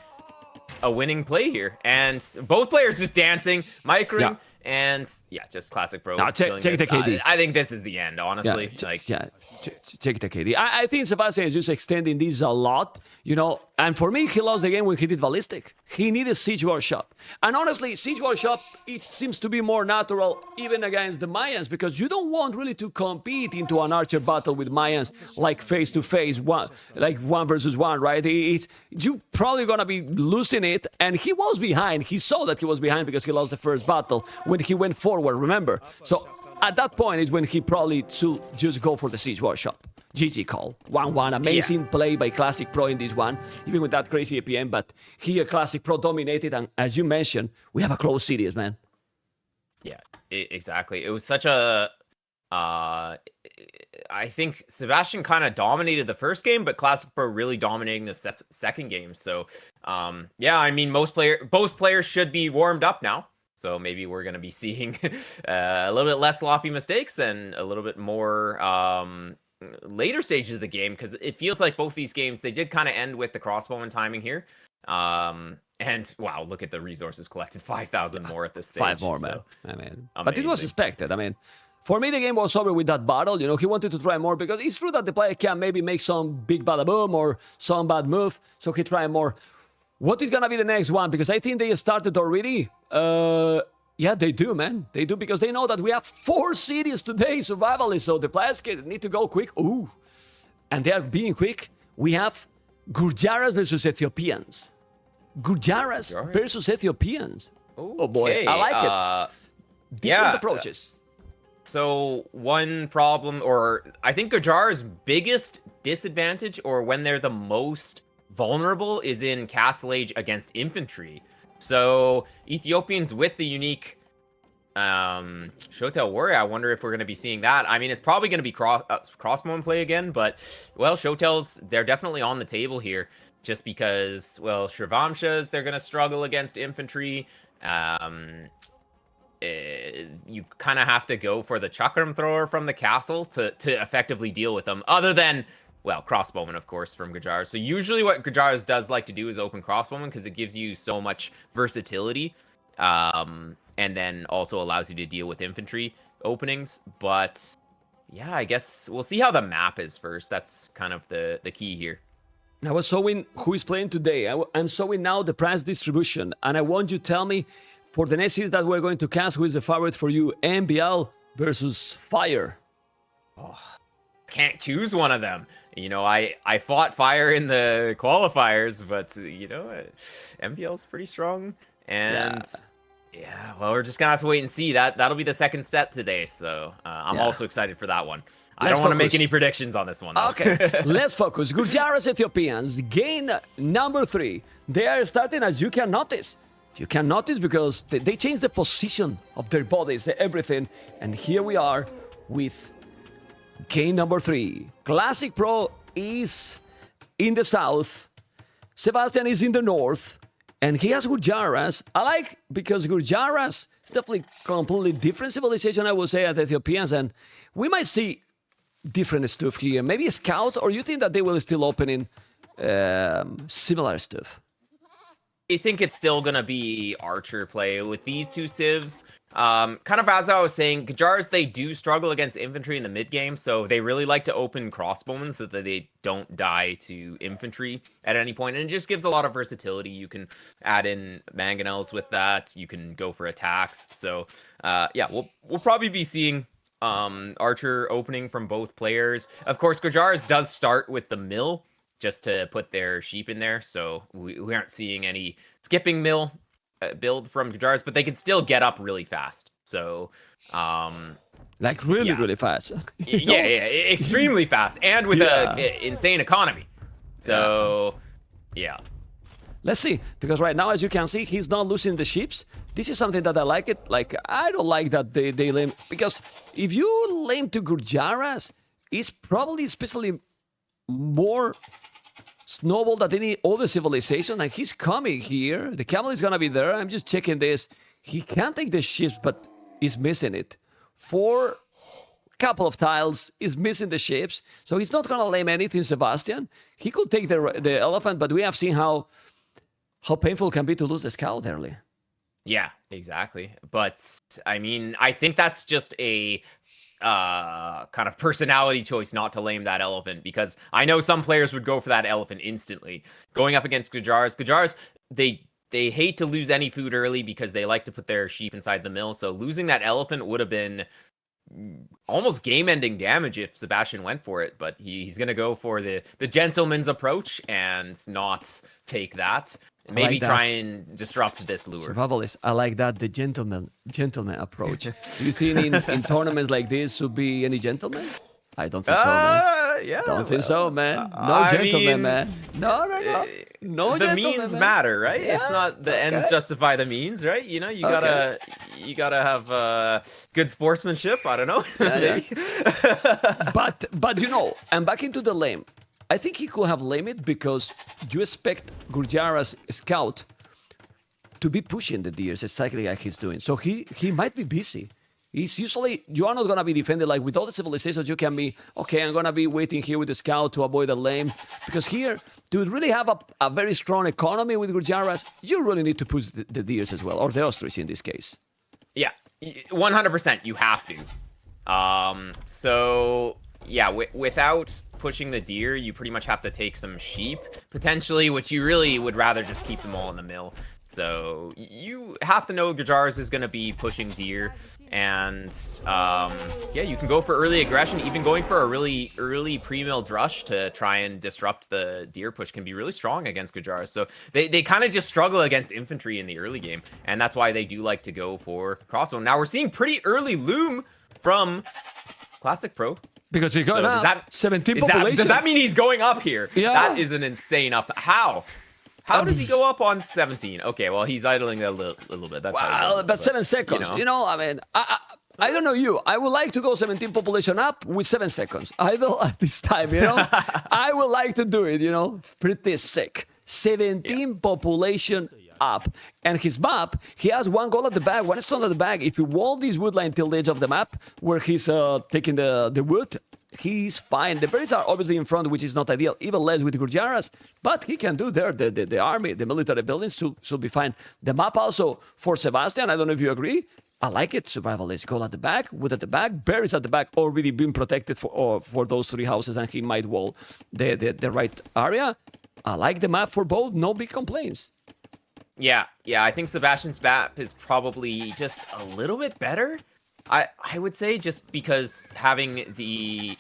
a winning play here, and both players just dancing, microing. Yeah. And yeah, just Classic Pro. Take the KD. I think this is the end, honestly. Take the KD. I think Sebastian is just extending this a lot, you know. And for me, he lost the game when he did Ballistic. He needed Siege Workshop. And honestly, Siege Workshop, it seems to be more natural even against the Mayans, because you don't want really to compete into an archer battle with Mayans like face-to-face, like 1 versus 1, right? You're probably going to be losing it. And he was behind. He saw that he was behind because he lost the first battle when he went forward, remember? So at that point is when he probably should just go for the Siege Workshop. GG call. 1-1. Amazing play by Classic Pro in this one, even with that crazy APM. But here, Classic Pro dominated. And as you mentioned, we have a close series, man. Yeah, exactly. It was such a... I think Sebastian kind of dominated the first game, but Classic Pro really dominating the second game. So, yeah, I mean, both players should be warmed up now. So maybe we're going to be seeing a little bit less sloppy mistakes and a little bit more later stages of the game, because it feels like both these games, they did kind of end with the crossbowman timing here. And wow, look at the resources collected, 5,000 more at this stage. 5 more, man. So, I mean, but it was expected. I mean, for me, the game was over with that battle. You know, he wanted to try more because it's true that the player can maybe make some big bada boom or some bad move, so he tried more. What is going to be the next one? Because I think they started already. Yeah, they do, man. They do, because they know that we have 4 cities today, survivalists, so the players need to go quick. Ooh. And they are being quick. We have Gurjaras versus Ethiopians. Gurjaras versus Ethiopians. Okay. Oh, boy. I like it. Different approaches. So one problem, or I think Gurjara's biggest disadvantage, or when they're the most vulnerable, is in Castle Age against infantry. So Ethiopians with the unique Shotel Warrior, I wonder if we're going to be seeing that. I mean, it's probably going to be crossbowman play again, but, well, Shotels, they're definitely on the table here, just because, well, Shravamshas, they're going to struggle against infantry. You kind of have to go for the Chakram Thrower from the castle to effectively deal with them, other than... well, crossbowman, of course, from Gurjaras. So usually what Gurjaras does like to do is open crossbowman, because it gives you so much versatility, and then also allows you to deal with infantry openings. But yeah, I guess we'll see how the map is first. That's kind of the key here. I was showing who is playing today. I'm showing now the price distribution, and I want you to tell me for the next series that we're going to cast, who is the favorite for you, MBL versus Fire. Oh, can't choose one of them. You know, I fought Fire in the qualifiers, but, you know, MPL's pretty strong. And, yeah, well, we're just going to have to wait and see. That'll be the second set today, so I'm also excited for that one. I don't want to make any predictions on this one, though. Okay, let's focus. Gurjaras Ethiopians, game number 3. They are starting, as you can notice. You can notice because they changed the position of their bodies, everything. And here we are with... game number 3. Classic Pro is in the south. Sebastian is in the north. And he has Gurjaras. I like, because Gurjaras is definitely completely different civilization, I would say, at Ethiopians. And we might see different stuff here. Maybe scouts, or you think that they will still opening similar stuff? I think it's still going to be archer play with these two civs. kind of as I was saying, Gajars, they do struggle against infantry in the mid game, so they really like to open crossbowmen so that they don't die to infantry at any point, and it just gives a lot of versatility. You can add in mangonels with that. You can go for attacks. So yeah, we'll probably be seeing Archer opening from both players. Of course, Gajars does start with the mill just to put their sheep in there, so we aren't seeing any skipping mill build from Gajars, but they can still get up really fast. So, like really, yeah. really fast. yeah, extremely fast, and with a insane economy. So, yeah. Let's see, because right now, as you can see, he's not losing the ships. This is something that I like it. Like, I don't like that they lame, because if you lame to Gurjaras, it's probably especially more snowball than any other civilization. And he's coming here. The camel is gonna be there. I'm just checking this. He can take the ships, but he's missing it. For couple of tiles, he's missing the ships. So he's not gonna lame anything, Sebastian. He could take the elephant, but we have seen how painful it can be to lose the scout early. Yeah, exactly. But I mean, I think that's just a kind of personality choice not to lame that elephant, because I know some players would go for that elephant instantly. Going up against Gajars, they hate to lose any food early because they like to put their sheep inside the mill. So losing that elephant would have been almost game-ending damage if Sebastian went for it, but he's going to go for the gentleman's approach and not take that. Maybe like try and disrupt this lure. Survivalist, I like that, the gentleman approach. Do you think in tournaments like this should be any gentleman? I don't think so, man. Yeah, Don't think so, man. No gentleman, man. No. No the gentleman, means man. matter, right? Yeah, it's not the ends justify the means, right? You know, you gotta have good sportsmanship. I don't know. Yeah. But you know, and back into the lame. I think he could have lamed it because you expect Gurjara's scout to be pushing the deers exactly like he's doing. So he might be busy. He's usually, you are not going to be defended like with all the civilizations. You can be, okay, I'm going to be waiting here with the scout to avoid the lame. Because here, to really have a very strong economy with Gurjaras, you really need to push the deers as well, or the ostrich in this case. Yeah, 100%, you have to. So, yeah, without pushing the deer, you pretty much have to take some sheep, potentially, which you really would rather just keep them all in the mill. So you have to know Gajars is going to be pushing deer, and yeah, you can go for early aggression. Even going for a really early pre-mill drush to try and disrupt the deer push can be really strong against Gajars. So they kind of just struggle against infantry in the early game, and that's why they do like to go for crossbow. Now we're seeing pretty early loom from Classicpro. Because he got 17 population. Does that mean he's going up here? Yeah. That is an insane up. How does he go up on 17? Okay, well, he's idling a little bit. That's but 7 seconds. You know, I mean, I don't know you. I would like to go 17 population up with 7 seconds. I will at this time, you know. I would like to do it, you know. Pretty sick. 17 population up. And his map, he has one goal at the back, one stone at the back. If you wall this wood line till the edge of the map, where he's taking the wood, he's fine. The berries are obviously in front, which is not ideal, even less with Gurjaras, but he can do there. The army, the military buildings should be fine. The map also for Sebastian, I don't know if you agree, I like it. Survivalist goal at the back, wood at the back, berries at the back, already been protected for those 3 houses, and he might wall the right area. I like the map for both, no big complaints. Yeah, I think Sebastian's map is probably just a little bit better. I would say, just because having the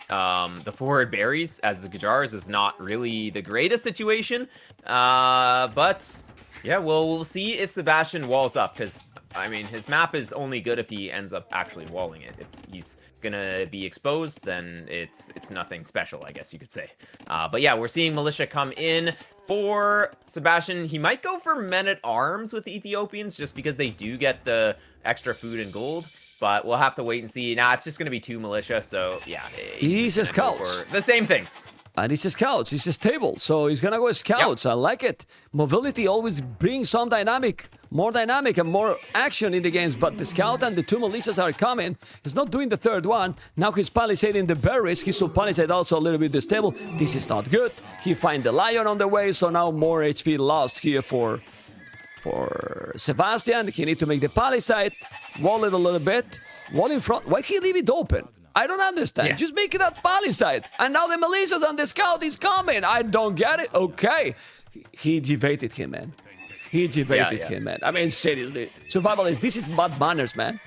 forward berries as the Gajars is not really the greatest situation. But yeah, we'll see if Sebastian walls up, because I mean, his map is only good if he ends up actually walling it. If he's gonna be exposed, then it's nothing special, I guess you could say. But yeah, we're seeing militia come in for Sebastian. He might go for men-at-arms with the Ethiopians, just because they do get the extra food and gold. But we'll have to wait and see. Nah, it's just gonna be 2 militia, so yeah. He's a scout. The same thing. And he's a scout, he's a stable, so he's gonna go scouts. Yep. I like it. Mobility always brings some more dynamic and more action in the games, but the scout and the 2 militias are coming. He's not doing the third one. Now he's palisading the berries. He should palisade also a little bit the stable. This is not good. He find the lion on the way, so now more HP lost here for for Sebastian. He need to make the palisade, wall it a little bit, wall in front. Why can't he leave it open? I don't understand. Yeah. Just make it that palisade. And now the militias and the scout is coming. I don't get it. Okay. He debated him, man. He debated him, man. I mean, seriously. Survivalist, this is bad manners, man.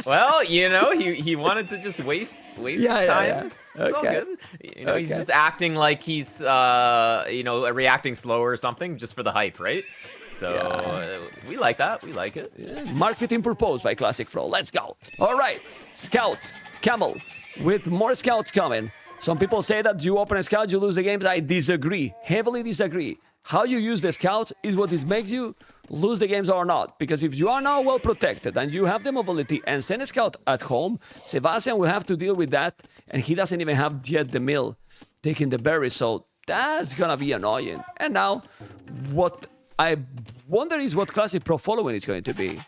Well, you know, he wanted to just waste his time. Yeah. It's all good. You know, he's just acting like he's you know, reacting slower or something just for the hype, right? So we like that. We like it. Yeah. Marketing purpose by Classicpro. Let's go. All right. Scout. Camel. With more scouts coming. Some people say that you open a scout, you lose the games. I disagree. Heavily disagree. How you use the scouts is what makes you lose the games or not. Because if you are now well protected and you have the mobility and send a scout at home, Sebastian will have to deal with that. And he doesn't even have yet the mill taking the berries. So that's going to be annoying. And now what I wonder is what Classicpro following is going to be.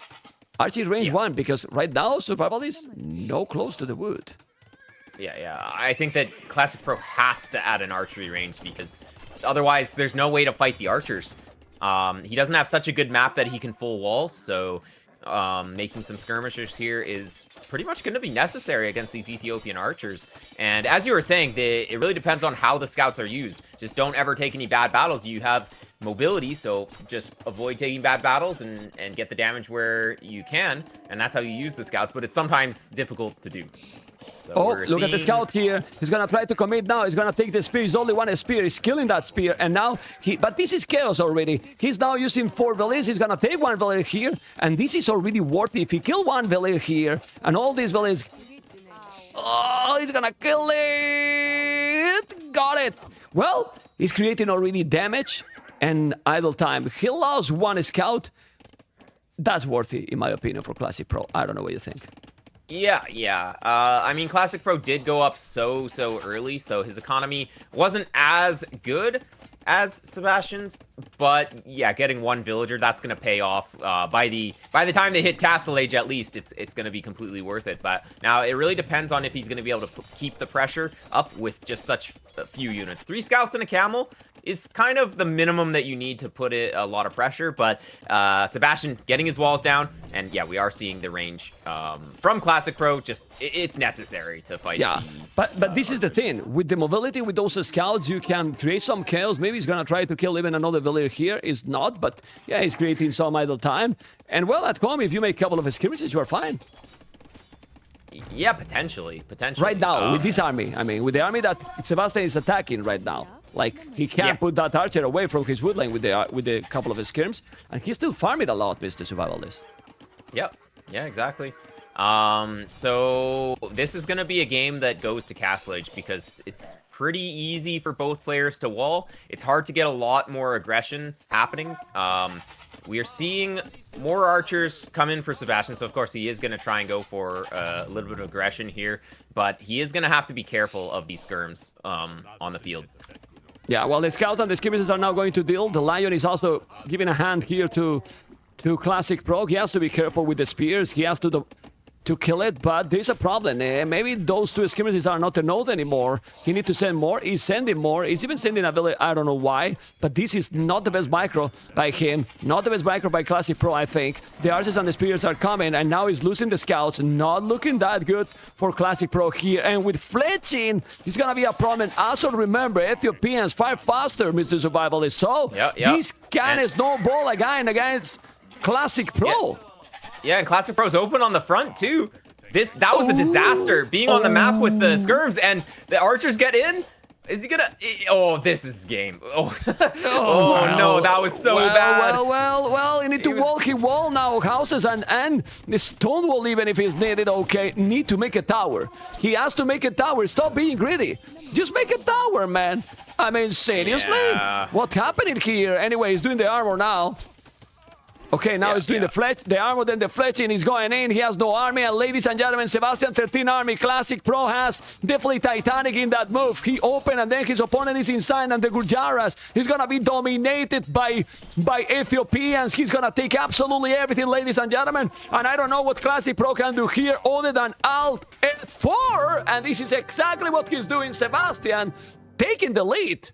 Archie range 1, because right now survival is no close to the wood. Yeah. I think that Classicpro has to add an archery range because otherwise there's no way to fight the archers. He doesn't have such a good map that he can full wall, so making some skirmishers here is pretty much going to be necessary against these Ethiopian archers. And as you were saying, it really depends on how the scouts are used. Just don't ever take any bad battles. You have mobility, so just avoid taking bad battles and get the damage where you can, and that's how you use the scouts, but it's sometimes difficult to do. So look at the scout here. He's gonna try to commit now. He's gonna take the spear. He's only one spear. He's killing that spear, and now but this is chaos already. He's now using 4 villagers. He's gonna take 1 villager here, and this is already worthy. If he kill 1 villager here, and all these villagers, he's gonna kill it. Got it. Well, he's creating already damage and idle time. He lost 1 scout. That's worthy, in my opinion, for Classicpro. I don't know what you think. Yeah. I mean, Classicpro did go up so early, so his economy wasn't as good as Sebastian's, but yeah, getting 1 villager, that's gonna pay off. By the time they hit Castle Age, at least it's gonna be completely worth it. But now it really depends on if he's gonna be able to keep the pressure up with just such a few units. 3 scouts and a camel is kind of the minimum that you need to put it a lot of pressure, but Sebastian getting his walls down, and yeah, we are seeing the range from Classicpro. Just it's necessary to fight. Yeah, but this is the thing with the mobility with those scouts, you can create some chaos. Maybe he's gonna try to kill even another villager here. Is not, but yeah, he's creating some idle time. And well, at home, if you make a couple of skirmishes, you are fine. Yeah, potentially. Right now, with this army, I mean, with the army that Sebastian is attacking right now. Like, he can't put that archer away from his wood lane with the couple of skirms, and he's still farming a lot, Mr. Survivalist. Yep. Yeah, exactly. So this is going to be a game that goes to Castle Age because it's pretty easy for both players to wall. It's hard to get a lot more aggression happening. We are seeing more archers come in for Sebastian, so of course he is going to try and go for a little bit of aggression here, but he is going to have to be careful of these skirms on the field. Yeah, well, the scouts and the skirmishes are now going to deal. The lion is also giving a hand here to Classicpro. He has to be careful with the spears. He has to kill it, but there's a problem. Maybe those 2 skirmishes are not a node anymore. He needs to send more. He's sending more. He's even sending a village. I don't know why, but this is not the best micro by him. Not the best micro by Classicpro, I think. The archers and the spears are coming, and now he's losing the scouts. Not looking that good for Classicpro here. And with fletching, it's going to be a problem. Also, remember, Ethiopians fire faster, Mr. Survivalist. So, this can snowball again against Classicpro. Yeah, and Classicpro's open on the front, too. That was a disaster, being on the map with the skirms, and the archers get in. Is he gonna... Oh, this is game. Oh, no, that was so bad. Well, you need to walk his wall now, houses, and the stone wall, even if it's needed, okay, need to make a tower. He has to make a tower. Stop being greedy. Just make a tower, man. I mean, seriously? Yeah. What's happening here? Anyway, he's doing the armor now. Okay, now he's doing the armor, then the fletching is going in. He has no army, and ladies and gentlemen, Sebastian 13 army. Classicpro has definitely Titanic in that move. He opened, and then his opponent is inside, and the Gurjaras, he's gonna be dominated by Ethiopians. He's gonna take absolutely everything, ladies and gentlemen. And I don't know what Classicpro can do here other than Alt F4, and this is exactly what he's doing. Sebastian taking the lead.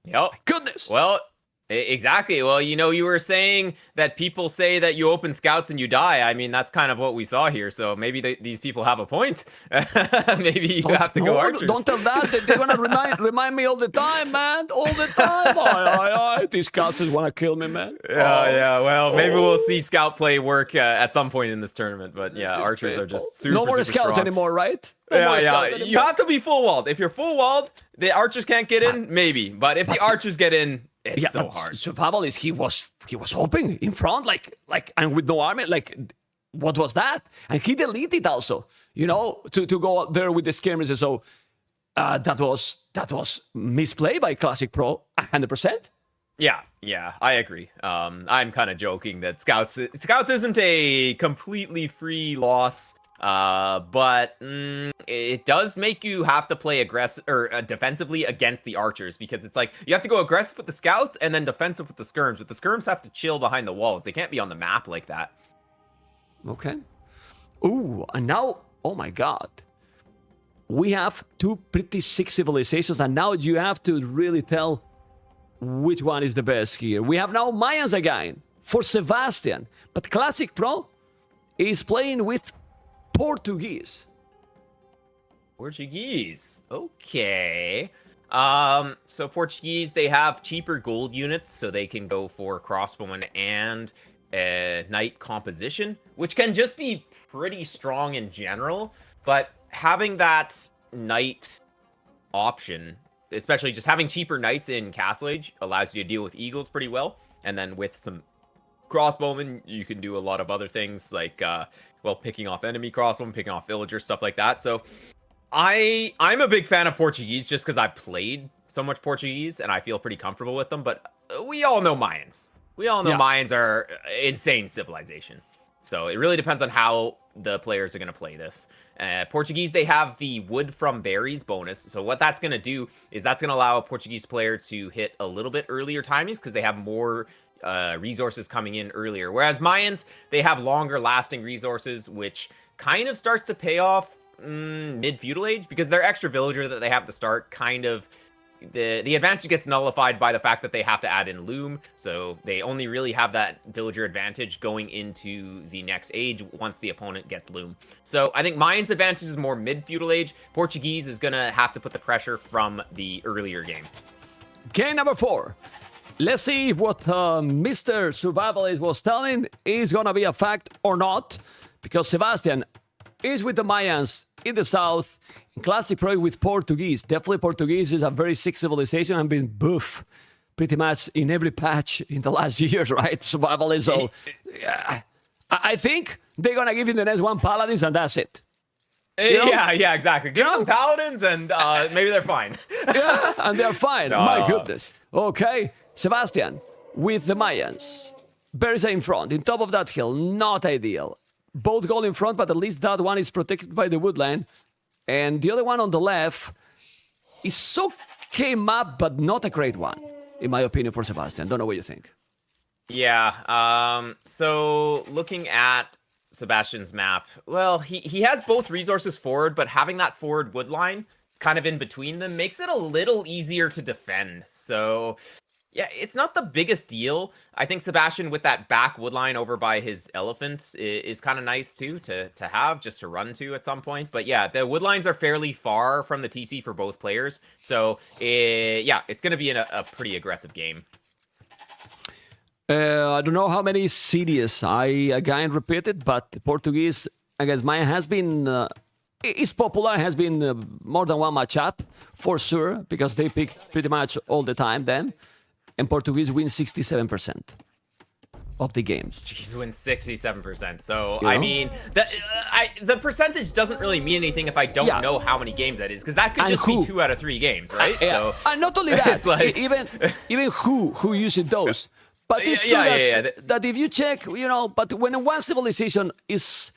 Yep. Goodness. Well, Exactly. Well, you were saying that people say that you open scouts and you die. I mean, that's kind of what we saw here. So maybe these people have a point. Maybe you have to go archers. Don't tell that. They're gonna remind me all the time, man. All the time. Aye. These scouts just wanna kill me, man. Yeah. Well, maybe we'll see scout play work at some point in this tournament. But yeah, archers are just super. No more super scouts strong. anymore, right? Yeah. You have to be full walled. If you're full walled, the archers can't get in. Maybe, but if the archers get in. It's so hard. Survival is he was hoping in front, like and with no army, like what was that? And he deleted also, to go out there with the skirmishes. So that was misplay by Classicpro, 100%. Yeah, I agree. I'm kind of joking that Scouts isn't a completely free loss. But it does make you have to play aggressive or defensively against the archers, because it's like you have to go aggressive with the scouts and then defensive with the skirms. But the skirms have to chill behind the walls. They can't be on the map like that. Okay. Ooh, and now, oh my God, we have two pretty sick civilizations, and now you have to really tell which one is the best here. We have now Mayans again for Sebastian, but Classicpro is playing with Portuguese. Okay. So Portuguese, they have cheaper gold units, so they can go for crossbowman and knight composition, which can just be pretty strong in general. But having that knight option, especially just having cheaper knights in Castle Age, allows you to deal with eagles pretty well. And then with some crossbowmen, you can do a lot of other things like picking off enemy crossbowmen, picking off villagers, stuff like that. So I'm a big fan of Portuguese just because I played so much Portuguese and I feel pretty comfortable with them. But we all know Mayans. Mayans are insane civilization. So it really depends on how the players are going to play this. Portuguese, they have the wood from berries bonus. So what that's going to do is that's going to allow a Portuguese player to hit a little bit earlier timings because they have more resources coming in earlier. Whereas Mayans, they have longer lasting resources, which kind of starts to pay off mid-feudal age, because their extra villager that they have to start kind of the advantage gets nullified by the fact that they have to add in loom. So they only really have that villager advantage going into the next age once the opponent gets loom. So I think Mayans' advantage is more mid-feudal age. Portuguese is going to have to put the pressure from the earlier game. Game number 4. Let's see if what Mr. Survivalist was telling is going to be a fact or not, because Sebastian is with the Mayans in the south, in Classicpro with Portuguese. Definitely Portuguese is a very sick civilization and been buff pretty much in every patch in the last years, right? Survivalist. So yeah, I think they're going to give you the next one Paladins and that's it. Yeah, exactly. Give them Paladins and maybe they're fine. Yeah, and they're fine. My goodness. Okay, Sebastian with the Mayans. Berza in front, in top of that hill, not ideal. Both goal in front, but at least that one is protected by the woodland. And the other one on the left is okay map, but not a great one, in my opinion, for Sebastian. Don't know what you think. Yeah, so looking at Sebastian's map, well, he has both resources forward, but having that forward wood line kind of in between them makes it a little easier to defend. So yeah, it's not the biggest deal. I think Sebastian with that back wood line over by his elephant is kind of nice too to have, just to run to at some point. But yeah, the wood lines are fairly far from the TC for both players. So yeah, it's going to be a pretty aggressive game. I don't know how many cities I again repeated, but Portuguese against Maya has been is popular, has been more than one matchup for sure, because they pick pretty much all the time then. And Portuguese win 67% of the games. Jeez, win 67%. So, I mean, the percentage doesn't really mean anything if I don't know how many games that is, because that could just be 2 out of 3 games, right? So, and not only that, it's like even who uses those. But it's true that if you check, but when one civilization is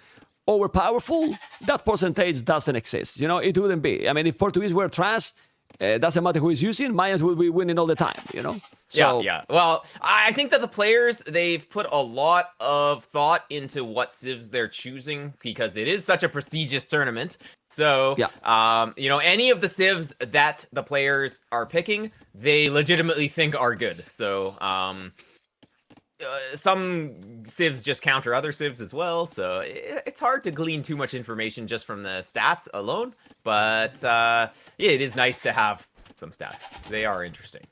overpowerful, that percentage doesn't exist. It wouldn't be. I mean, if Portuguese were trash, Doesn't matter who is using, Mayans will be winning all the time, you know? So, yeah. Well, I think that the players, they've put a lot of thought into what civs they're choosing because it is such a prestigious tournament. So, you know, any of the civs that the players are picking, they legitimately think are good. So, some civs just counter other civs as well, so it's hard to glean too much information just from the stats alone, but yeah, it is nice to have some stats. They are interesting.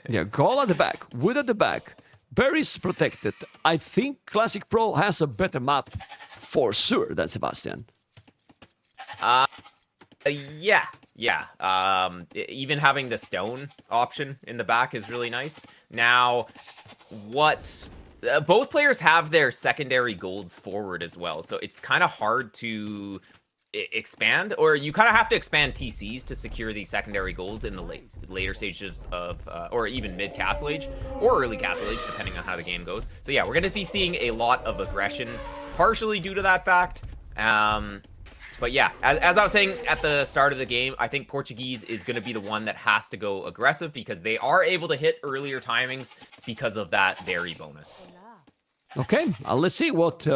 yeah, goal at the back, wood at the back, berries protected. I think Classicpro has a better map for sure than Sebastian. Yeah. Even having the stone option in the back is really nice. Now, what... both players have their secondary golds forward as well, so it's kind of hard to expand, or you kind of have to expand TCs to secure these secondary golds in the later stages of, or even mid Castle Age, or early Castle Age, depending on how the game goes. So yeah, we're going to be seeing a lot of aggression, partially due to that fact. But yeah, as I was saying at the start of the game, I think Portuguese is going to be the one that has to go aggressive because they are able to hit earlier timings because of that berry bonus. Okay, let's see what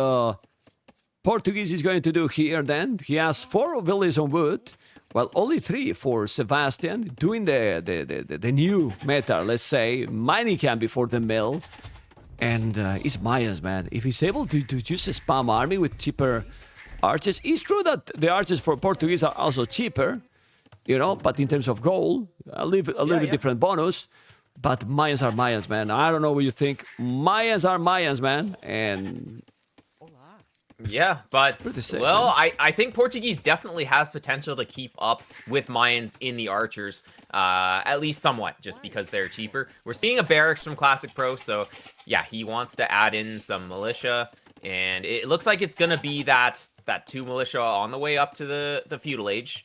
Portuguese is going to do here then. He has 4 villas on wood, well, only 3 for Sebastian, doing the new meta, let's say, mining camp before the mill. And it's Mayans, man. If he's able to use a spam army with cheaper archers, it's true that the archers for Portuguese are also cheaper, you know, but in terms of gold, a little bit different bonus. But Mayans are Mayans, man. I don't know what you think. Mayans are Mayans, man. And yeah, but sick, well, I think Portuguese definitely has potential to keep up with Mayans in the archers, at least somewhat, just because they're cheaper. We're seeing a barracks from Classicpro, so yeah, he wants to add in some militia. And it looks like it's going to be that 2 militia on the way up to the feudal age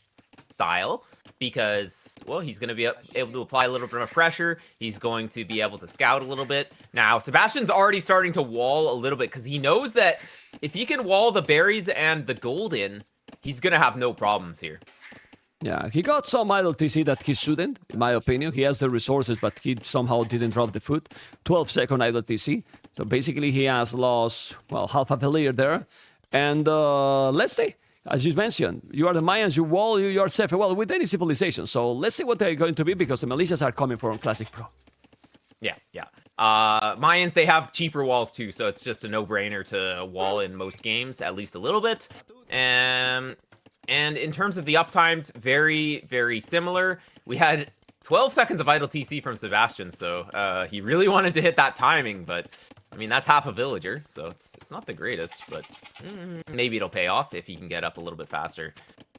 style because, well, he's going to be able to apply a little bit of pressure. He's going to be able to scout a little bit. Now, Sebastian's already starting to wall a little bit because he knows that if he can wall the berries and the gold in, he's going to have no problems here. yeah, he got some idle TC that he shouldn't, in my opinion. He has the resources, but he somehow didn't drop the foot. 12-second idle TC. So basically, he has lost, well, half a player there. And let's see, as you mentioned, you are the Mayans, you wall, you are safe, well, with any civilization. So let's see what they're going to be because the militias are coming from Classicpro. Yeah. Mayans, they have cheaper walls too, so it's just a no-brainer to wall in most games, at least a little bit. And in terms of the uptimes, very, very similar. We had 12 seconds of idle TC from Sebastian, so he really wanted to hit that timing, but I mean, that's half a villager, so it's not the greatest, but maybe it'll pay off if he can get up a little bit faster.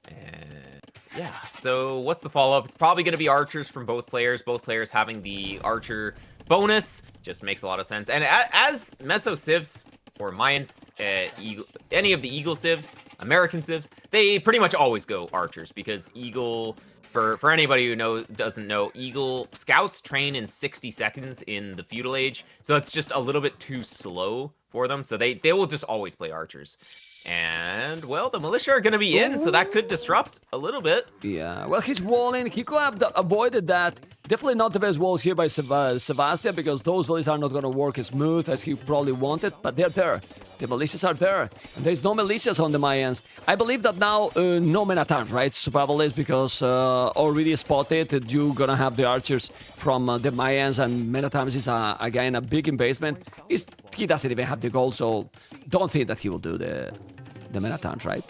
And yeah, so what's the follow-up? It's probably going to be archers from both players having the archer bonus. Just makes a lot of sense. And as Meso civs, or Mayans, any of the Eagle civs, American civs, they pretty much always go archers because Eagle, for anybody who doesn't know, Eagle scouts train in 60 seconds in the feudal age, so it's just a little bit too slow for them. So they will just always play archers. And, well, the militia are going to be in, so that could disrupt a little bit. Yeah, well, he's walling. He could have avoided that. Definitely not the best walls here by Sebastian, because those walls are not going to work as smooth as he probably wanted, but they're there. The militias are there. And there's no militias on the Mayans. I believe that now, no men at arms, right? Survivalist, because already spotted, you're going to have the archers from the Mayans, and men at arms is, again, a big investment. He doesn't even have the goal, so don't think that he will do the men at arms, right?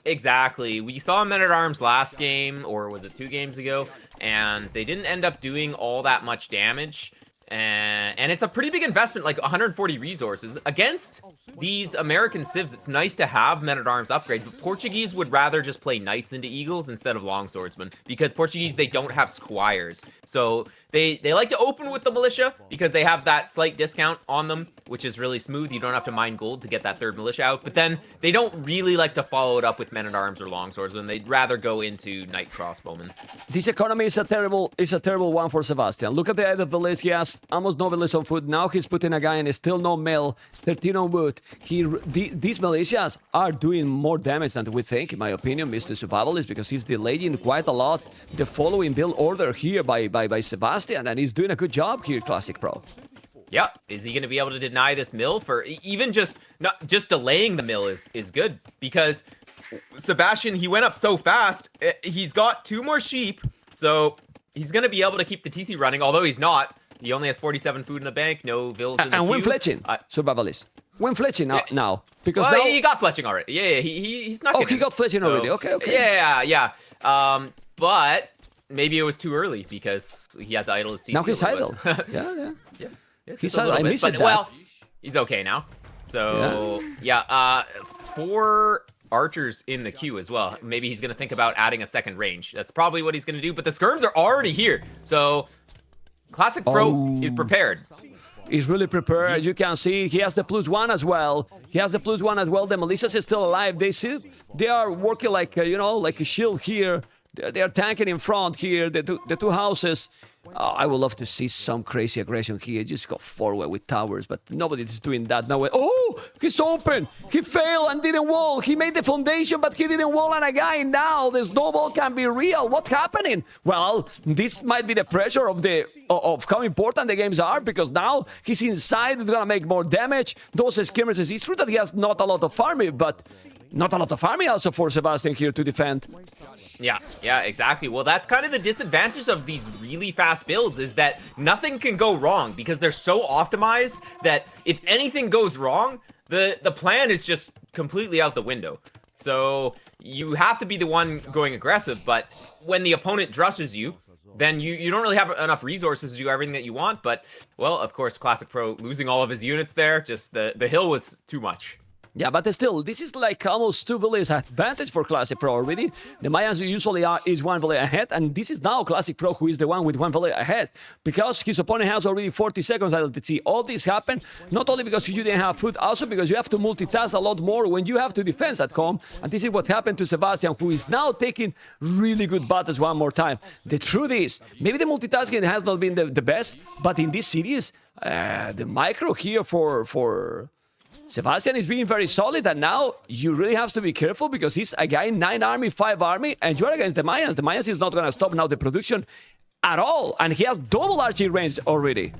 Exactly. We saw men-at-arms last game, or was it 2 games ago, and they didn't end up doing all that much damage. And it's a pretty big investment, like 140 resources. Against these American civs, it's nice to have men-at-arms upgrade, but Portuguese would rather just play knights into eagles instead of longswordsmen, because Portuguese, they don't have squires. So They like to open with the militia because they have that slight discount on them, which is really smooth. You don't have to mine gold to get that third militia out. But then they don't really like to follow it up with men-at-arms or longswords, and they'd rather go into knight crossbowmen. This economy is a terrible one for Sebastian. Look at the end of the list. He has almost no village on foot. Now he's putting a guy in, still no mill, 13 on wood. These militias are doing more damage than we think, in my opinion, Mr. Survivalist, because he's delaying quite a lot the following build order here by Sebastian, and he's doing a good job here, Classicpro. Yeah, is he going to be able to deny this mill for even just delaying the mill is good, because Sebastian, he went up so fast. He's got 2 more sheep, so he's going to be able to keep the TC running, although he's not. He only has 47 food in the bank, no vills in the and queue. when fletching, Survivalist. When fletching now, because well, now... he got fletching already. Yeah, he's not. Oh, he got fletching already. Okay. Yeah. But maybe it was too early because he had to idle his TC. Now he's idle. Yeah. He's idle. I miss it. Well, he's okay now. So yeah, 4 archers in the queue as well. Maybe he's gonna think about adding a second range. That's probably what he's gonna do. But the skirms are already here, so Classicpro is prepared. He's really prepared. You can see he has the +1 as well. The militias is still alive. They are working like like a shield here. They are tanking in front here. The two houses. I would love to see some crazy aggression here. Just go forward with towers, but nobody's doing that now. Oh, he's open. He failed and didn't wall. He made the foundation, but he didn't wall on a guy. Now the snowball can be real. What's happening? Well, this might be the pressure of how important the games are, because now he's inside. It's gonna make more damage. Those skirmishes. It's true that he has not a lot of farming, but not a lot of farming also for Sebastian here to defend. Yeah, exactly. Well, that's kind of the disadvantage of these really fast builds, is that nothing can go wrong because they're so optimized that if anything goes wrong, the plan is just completely out the window. So you have to be the one going aggressive, but when the opponent drushes you, then you don't really have enough resources to do everything that you want. But, well, of course, Classicpro losing all of his units there, just the hill was too much. Yeah, but still, this is like almost 2 villages advantage for Classicpro already. The Mayans usually is 1 village ahead, and this is now Classicpro who is the one with 1 village ahead, because his opponent has already 40 seconds at LTC. All this happened not only because you didn't have food, also because you have to multitask a lot more when you have to defense at home, and this is what happened to Sebastian, who is now taking really good battles one more time. The truth is, maybe the multitasking has not been the best, but in this series, the micro here for Sebastian is being very solid, and now you really have to be careful because he's a guy 9 army, 5 army, and you're against the Mayans. The Mayans is not going to stop now the production at all, and he has double archery range already.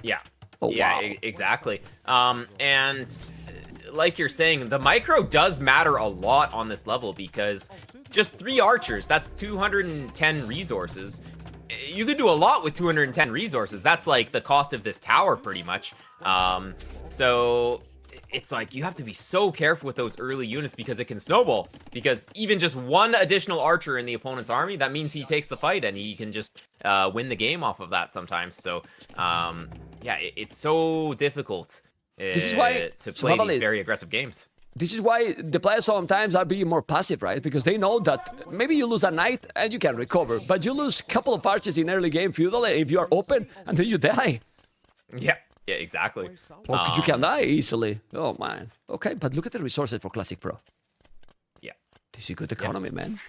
Yeah. Oh, yeah, wow. Exactly. And like you're saying, the micro does matter a lot on this level because just 3 archers, that's 210 resources. You could do a lot with 210 resources. That's like the cost of this tower pretty much. So it's like you have to be so careful with those early units because it can snowball. Because even just 1 additional archer in the opponent's army, that means he takes the fight and he can just win the game off of that sometimes. So yeah, it's so difficult This is why to play these very aggressive games. This is why the players sometimes are being more passive, right? Because they know that maybe you lose a knight and you can recover, but you lose a couple of archers in early game feudal if you are open and then you die. Yeah, exactly. Or you can die easily. Oh man. Okay, but look at the resources for Classicpro. Yeah. This is a good economy, man.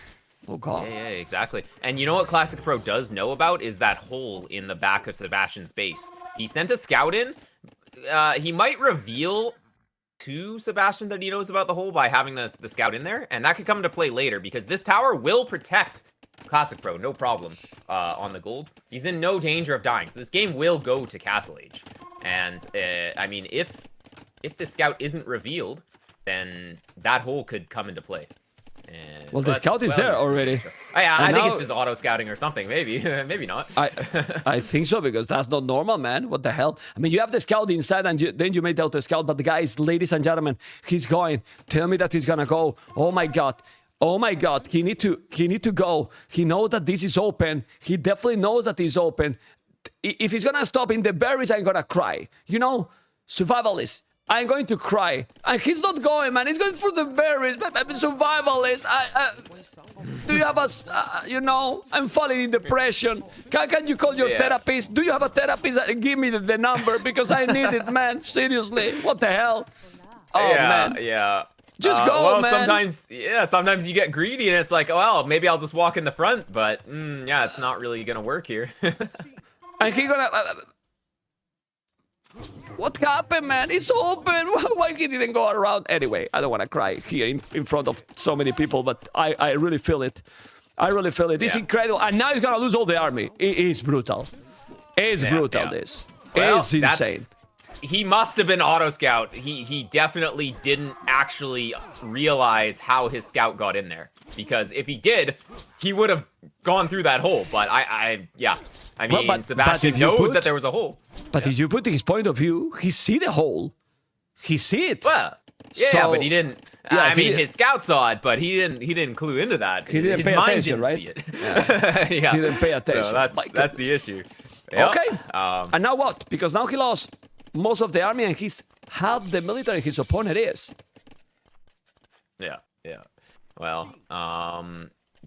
Oh god. Yeah, exactly. And you know what Classicpro does know about is that hole in the back of Sebastian's base. He sent a scout in. He might reveal to Sebastian that he knows about the hole by having the scout in there, and that could come into play later because this tower will protect Classicpro, no problem, on the gold. He's in no danger of dying, so this game will go to Castle Age. And I mean, if the scout isn't revealed, then that hole could come into play. Well, the scout is there already. I think it's just auto scouting or something. Maybe, maybe not. I think so, because that's not normal, man. What the hell? I mean, you have the scout inside, and then you made out the scout. But the guy is, ladies and gentlemen, he's going. Tell me that he's gonna go. Oh my god. Oh my god. He need to go. He knows that this is open. He definitely knows that it's open. If he's gonna stop in the berries, I'm gonna cry. You know, survivalist. I'm going to cry. And he's not going, man. He's going for the berries. Survivalist. Do you have a, you know, I'm falling in depression. Can you call your therapist? Do you have a therapist? Give me the number because I need it, man. Seriously, what the hell? Oh, man. Yeah. Just go, well, man. sometimes you get greedy and it's like, oh, well, maybe I'll just walk in the front, but yeah, it's not really gonna work here. And he gonna... what happened, man? It's open. Why he didn't go around? Anyway, I don't want to cry here in front of so many people, but I really feel it. I really feel it. It's incredible. And now he's gonna lose all the army. It is brutal. It's brutal, this. Well, it's insane. He must have been auto scout. He definitely didn't actually realize how his scout got in there, because if he did, he would have gone through that hole. But I mean, Sebastian knows that there was a hole. But if you put his point of view, he see the hole. He see it. Well, yeah, So- but he didn't. Yeah, I mean, his scout saw it, but he didn't clue into that. He didn't his pay mind attention, didn't right? see it. He didn't pay attention. So that's the issue. Yep. Okay. And now what? Because now he lost most of the army and he's half the military his opponent is. Yeah. Well,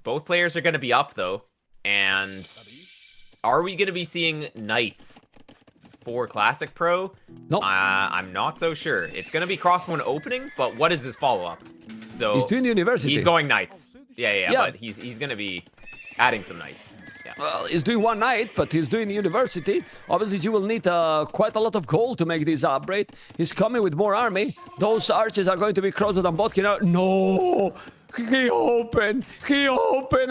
both players are going to be up though, and are we going to be seeing knights for Classic Pro? Nope. I'm not so sure. It's going to be crossbone opening, but what is his follow-up? So He's doing university. He's going knights. Yeah. Yeah. But he's going to be adding some knights. Yeah. Well, he's doing one night, but he's doing university. Obviously, you will need quite a lot of gold to make this upgrade. He's coming with more army. Those archers are going to be crossed on Botkin. No! He opened,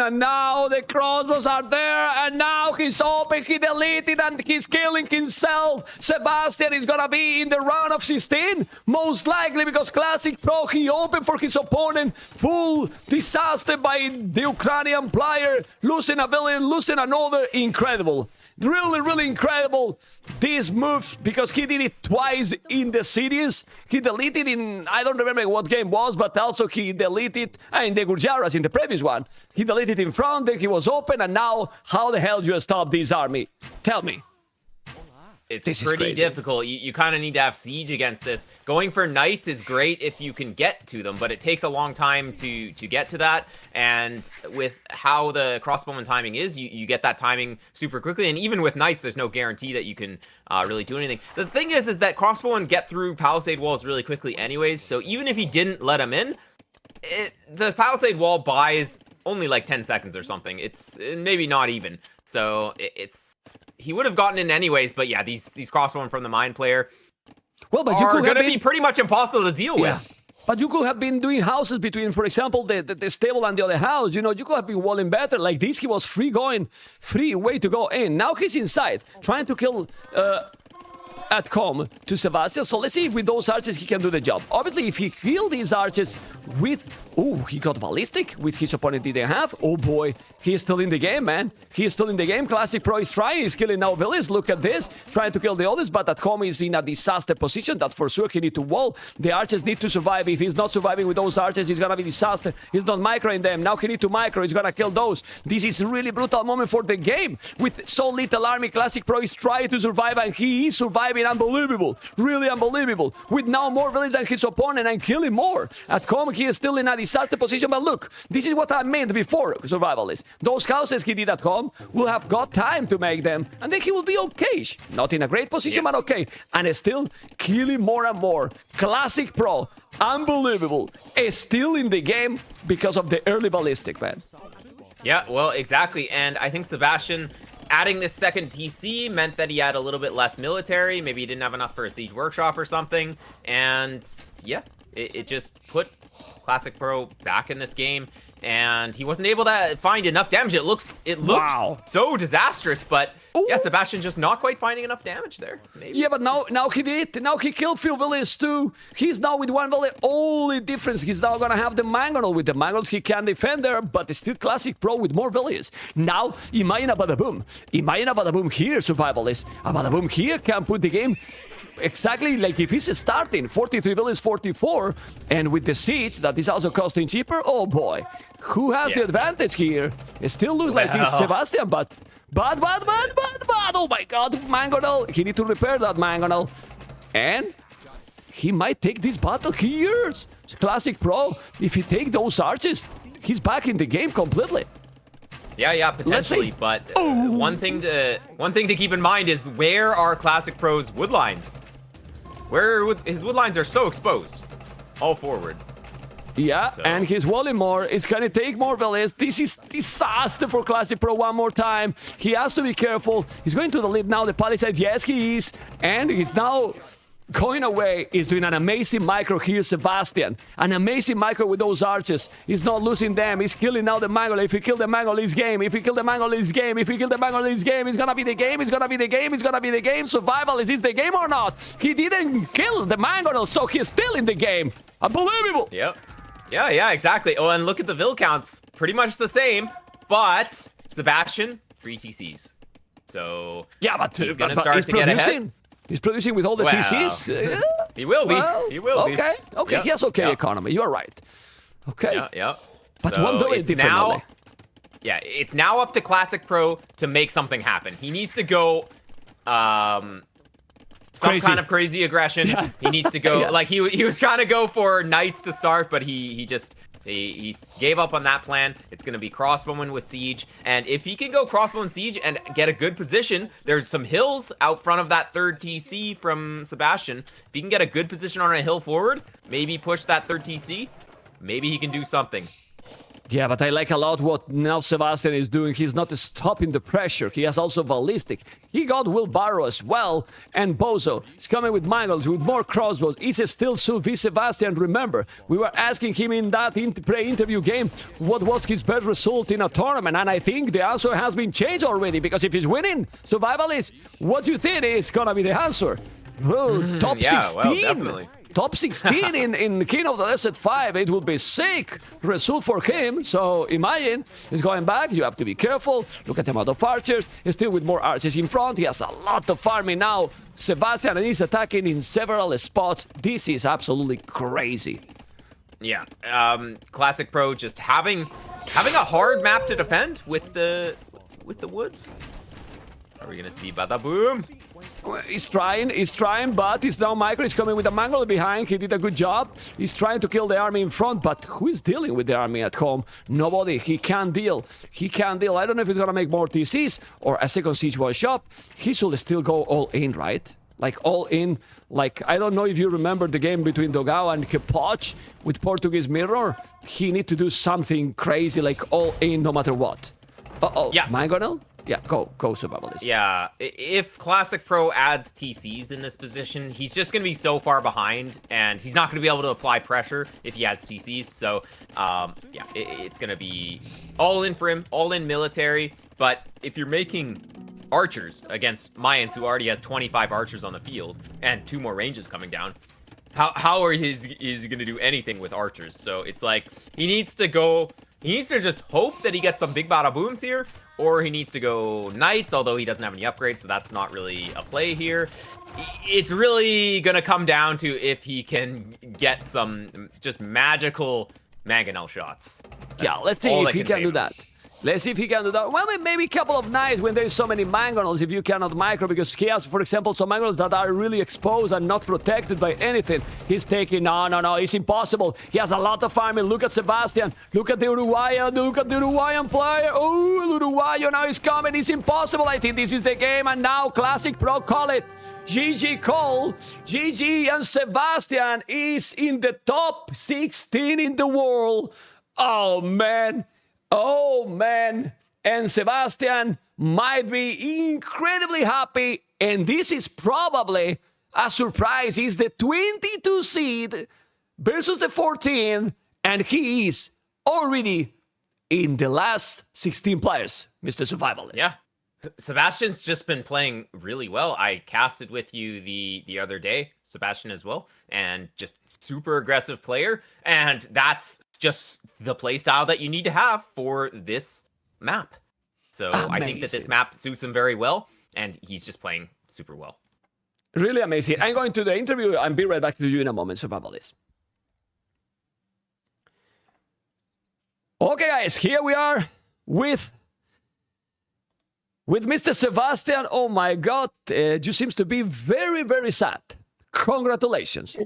and now the crossbows are there, and now he's open, he deleted, and he's killing himself. Sebastian is gonna be in the round of 16, most likely, because Classic Pro, he opened for his opponent. Full disaster by the Ukrainian player, losing a villain, losing another. Incredible. Really incredible, this move, because he did it twice in the series. He deleted in, I don't remember what game was, but also he deleted in the Gurjaras in the previous one. He deleted in front, then he was open, and now how the hell do you stop this army? Tell me. It's pretty difficult. You kind of need to have siege against this. Going for knights is great if you can get to them, but it takes a long time to get to that. And with how the crossbowman timing is, you get that timing super quickly. And even with knights, there's no guarantee that you can really do anything. The thing is that crossbowmen get through palisade walls really quickly anyways. So even if he didn't let him in, the palisade wall buys only like 10 seconds or something. It's maybe not even. So he would have gotten in anyways, but yeah, these crossbowmen from the mine player well, but you are could going to be pretty much impossible to deal with. But you could have been doing houses between, for example, the stable and the other house. You know, you could have been walling better. Like this, he was free way to go in. Now he's inside, trying to kill at home to Sebastian. So let's see if with those archers he can do the job. Obviously, if he killed these archers with... Oh, he got ballistic, which his opponent didn't have. Oh boy, he is still in the game, man. He is still in the game. Classic Pro is trying. He's killing now villas. Look at this. Trying to kill the others, but at home is in a disaster position. That for sure he need to wall. The archers need to survive. If he's not surviving with those archers, he's gonna be disaster. He's not microing them. Now he need to micro. He's gonna kill those. This is a really brutal moment for the game. With so little army, Classic Pro is trying to survive, and he is surviving. Unbelievable. Really unbelievable. With now more villains than his opponent and killing more. At home, he is still in a disaster position, but look, this is what I meant before, survivalists. Those houses he did at home will have got time to make them, and then he will be okay. Not in a great position, but okay. And still killing more and more. Classic Pro, unbelievable, is still in the game because of the early ballistic, man. Yeah, well, exactly. And I think Sebastian adding this second TC meant that he had a little bit less military. Maybe he didn't have enough for a siege workshop or something. And yeah, it just put Classic Pro back in this game, and he wasn't able to find enough damage. It looked so disastrous, but yeah, Sebastian just not quite finding enough damage there. Maybe. Yeah, but now he did. Now he killed few villages too. He's now with one village. Only difference, he's now gonna have the mangonel. With the mangonels, he can defend there, but it's still Classic Pro with more villages. Now, imagine a bada-boom. Imagine a bada-boom here, survivalist. A bada-boom here can put the game exactly like if he's starting 43 villages, 44, and with the siege that is also costing cheaper. Oh boy, who has the advantage here? It still looks like it's Sebastian, but oh my god, mangonel. He need to repair that mangonel, and he might take this battle here. Classic Pro, if he take those arches, he's back in the game completely. Yeah, potentially. But one thing to keep in mind is where are Classic Pro's woodlines? His woodlines are so exposed, all forward. Yeah, So. and he's walling more. It's going to take more Velez. This is disaster for Classic Pro one more time. He has to be careful. He's going to the lead now. The Palisade, yes, he is. And he's now going away. He's doing an amazing micro here, Sebastian. An amazing micro with those arches. He's not losing them. He's killing now the Mangle. If he kill the Mangle, it's game. If he kill the Mangle, it's game. If he kill the Mangle, it's game. It's going to be the game. It's going to be the game. It's going to be the game. Survival, is this the game or not? He didn't kill the Mangle, so he's still in the game. Unbelievable. Yep. Yeah, exactly. Oh, and look at the Vil counts. Pretty much the same, but Sebastian, 3 TCs. So yeah, but he's going to start to get ahead. He's producing with all the TCs. He will be. Well, he will be. Okay, Yep. he has okay economy. You're right. Okay. Yeah. But so one very different. now, it's now up to Classic Pro to make something happen. He needs to go some kind of crazy aggression. Yeah. He needs to go like he was trying to go for Knights to start, but he gave up on that plan. It's going to be crossbowman with Siege, and if he can go crossbowman Siege and get a good position, there's some hills out front of that third TC from Sebastian. If he can get a good position on a hill forward, maybe push that third TC, maybe he can do something. Yeah, but I like a lot what now Sebastian is doing. He's not stopping the pressure. He has also Ballistic. He got Wheelbarrow as well. And Bozo. He's coming with Mangles, with more crossbows. It's still Sylvie Sebastian. Remember, we were asking him in that pre-interview game what was his best result in a tournament. And I think the answer has been changed already. Because if he's winning Survivalist, what do you think is going to be the answer? Oh, top 16. Well, definitely. Top 16 in King of the Desert 5. It would be sick result for him. So imagine he's going back. You have to be careful. Look at the amount of archers. He's still with more archers in front. He has a lot of farming now. Sebastian, and he's attacking in several spots. This is absolutely crazy. Yeah. Classic Pro just having a hard map to defend with the woods. Are we gonna see Bada Boom? He's trying, but he's now Micro. He's coming with a Mangle behind. He did a good job. He's trying to kill the army in front, but who is dealing with the army at home? Nobody. He can't deal. I don't know if he's gonna make more TCs or a second siege one shot. He should still go all in, right? Like all in. Like, I don't know if you remember the game between Dogao and Kepoch with Portuguese Mirror. He need to do something crazy, like all in no matter what. Yeah. Mangonel? Yeah, go Survivalist. Yeah, if Classic Pro adds TCs in this position, he's just going to be so far behind, and he's not going to be able to apply pressure if he adds TCs. So, yeah, it's going to be all in for him, all in military. But if you're making archers against Mayans, who already has 25 archers on the field, and 2 more ranges coming down, how is he going to do anything with archers? So it's like, he needs to just hope that he gets some big bada booms here, or he needs to go Knights, although he doesn't have any upgrades, so that's not really a play here. It's really gonna come down to if he can get some just magical Mangonel shots. Yeah, let's see if he can do that. Let's see if he can do that. Well, maybe a couple of nights when there's so many Mangonels if you cannot micro, because he has, for example, some Mangonels that are really exposed and not protected by anything. He's taking, no, it's impossible. He has a lot of farming. Look at Sebastian. Look at the Uruguayan. Look at the Uruguayan player. Oh, Uruguayo now is coming. It's impossible. I think this is the game, and now Classic Pro call it. GG call. GG, and Sebastian is in the top 16 in the world. Oh, man. And Sebastian might be incredibly happy, and this is probably a surprise. He's the 22 seed versus the 14, and he is already in the last 16 players, Mr. Survivalist. Yeah. Sebastian's just been playing really well. I casted with you the other day, Sebastian as well, and just super aggressive player, and that's just the play style that you need to have for this map. So amazing. I think that this map suits him very well, and he's just playing super well. Really amazing. I'm going to the interview and be right back to you in a moment, Survivalist. Okay, guys, here we are with Mr. Sebastian. Oh my God, you seems to be very, very sad. Congratulations.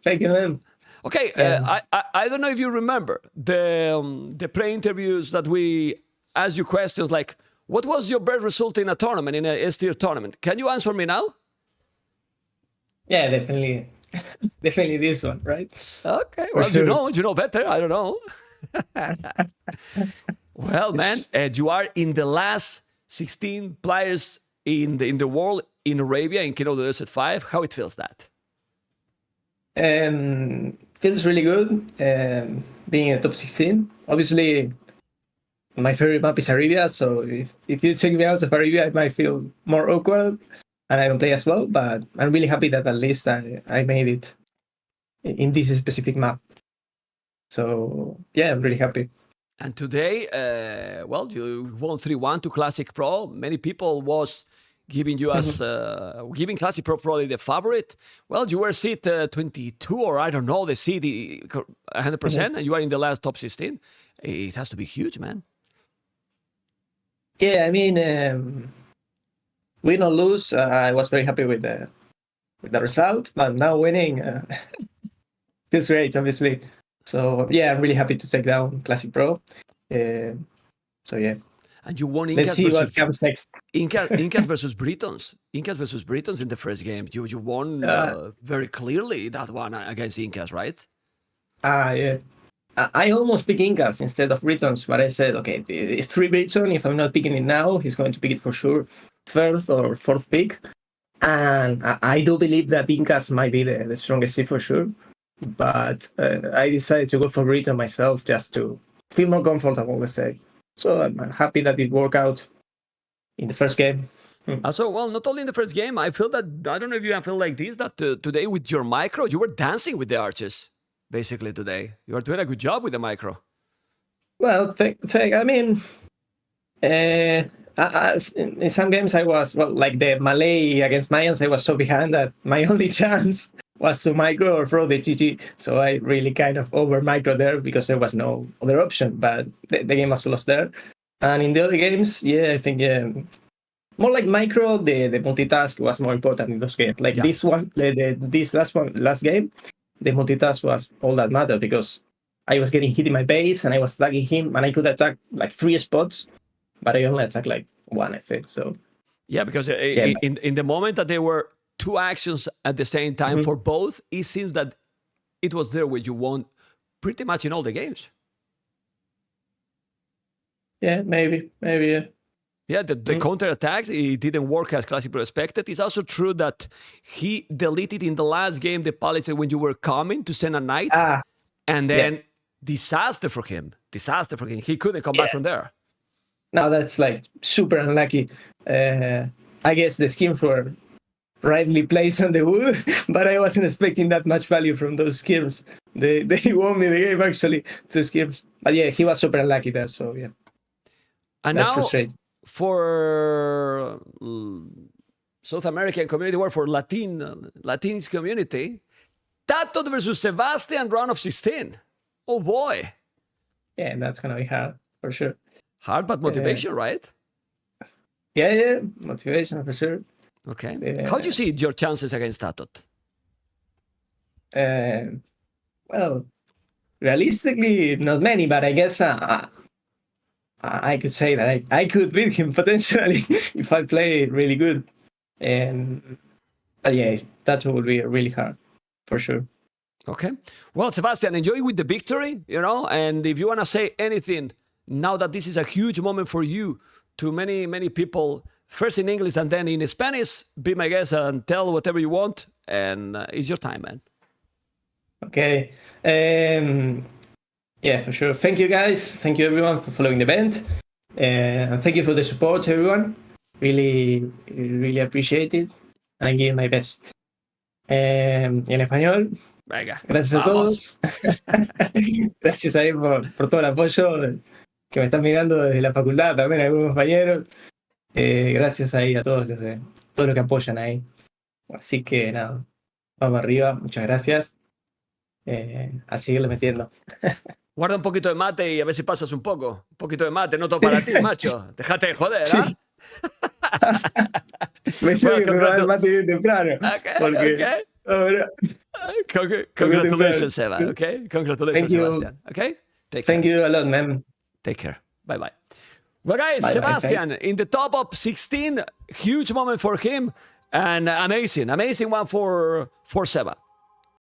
Thank you, man. Okay, I don't know if you remember the pre-interviews that we asked you questions like, what was your best result in a tournament, in a S-tier tournament? Can you answer me now? Yeah, definitely. Definitely this one, right? Okay, For well, sure. you know better. I don't know. Well, man, you are in the last 16 players in the world in Arabia in King of the Desert 5. How it feels that? Feels really good being in the top 16. Obviously, my favorite map is Arabia, so if you take me out of Arabia, it might feel more awkward and I don't play as well, but I'm really happy that at least I made it in this specific map. So, yeah, I'm really happy. And today, well, you won 3-1 to Classicpro. Many people was giving you as giving Classicpro probably the favorite. Well, you were seat 22 or I don't know the seed 100%, and you are in the last top 16. It has to be huge, man. Yeah, I mean, win or lose, I was very happy with the result, but now winning feels great, obviously. So yeah, I'm really happy to take down Classicpro. So yeah. And you won Let's Incas see versus what comes next. Incas versus Britons. Incas versus Britons in the first game. You won very clearly that one against Incas, right? Yeah. I almost picked Incas instead of Britons, but I said, okay, it's free Briton. If I'm not picking it now, he's going to pick it for sure, third or fourth pick. And I do believe that Incas might be the strongest seed for sure. But I decided to go for Briton myself just to feel more comfortable, let's say. So I'm happy that it worked out in the first game. Also, well, not only in the first game, I feel that, I don't know if you feel like this, that today with your micro, you were dancing with the arches, basically today. You are doing a good job with the micro. Well, I mean, in some games I was, well, like the Malay against Mayans, I was so behind that my only chance was to micro or throw the GG. So I really kind of over micro there because there was no other option, but the game was lost there. And in the other games, yeah, I think more like micro, the multitask was more important in those games. Like this one, this last game, the multitask was all that mattered because I was getting hit in my base and I was tagging him and I could attack like 3 spots, but I only attacked like 1, I think. So yeah, because in the moment that there were 2 actions at the same time for both, it seems that it was there where you won pretty much in all the games. Yeah, maybe, yeah. Yeah, the counter-attacks, it didn't work as Classicpro expected. It's also true that he deleted in the last game the palisade when you were coming to send a knight. And then disaster for him. He couldn't come back from there. No, that's like super unlucky. I guess the schemes were rightly placed on the wood, but I wasn't expecting that much value from those schemes. They won me the game, actually, 2 schemes. But yeah, he was super unlucky there, so yeah. And that's now, frustrating. For South American community, or for Latinx community, Tato versus Sebastian, round of 16. Oh boy. Yeah, that's going to be hard, for sure. Hard, but motivation, right? Yeah, motivation, for sure. Okay. How do you see your chances against Tato? Well, realistically, not many, but I guess I could say that I could beat him potentially if I play really good. But yeah, that would be really hard, for sure. Okay. Well, Sebastian, enjoy with the victory, and if you want to say anything, now that this is a huge moment for you, to many, many people, first in English and then in Spanish, be my guest and tell whatever you want, and it's your time, man. Okay. Yeah, for sure. Thank you, guys. Thank you, everyone, for following the event. And thank you for the support, everyone. Really, really appreciate it. And I'm giving my best. En español, venga, gracias vamos. A todos. Gracias ahí por todo el apoyo que me están mirando desde la facultad, también algunos compañeros. Gracias ahí a todos todos los que apoyan ahí. Así que nada, vamos arriba. Muchas gracias. A seguirle metiendo. Guarda un poquito de mate y a ver si pasas un poco. Un poquito de mate, no todo para ti, macho. Déjate de joder, sí. ¿Ah? Me tengo que preparar el mate bien temprano. Okay, porque okay. Ahora, Congratulations, Seba. Okay, congratulations, Thank you. Sebastian. Okay, take care. Thank you a lot, man. Take care. Bye bye. Well, guys, Bye-bye, Sebastian in the top of 16. Huge moment for him, and amazing one for Seba.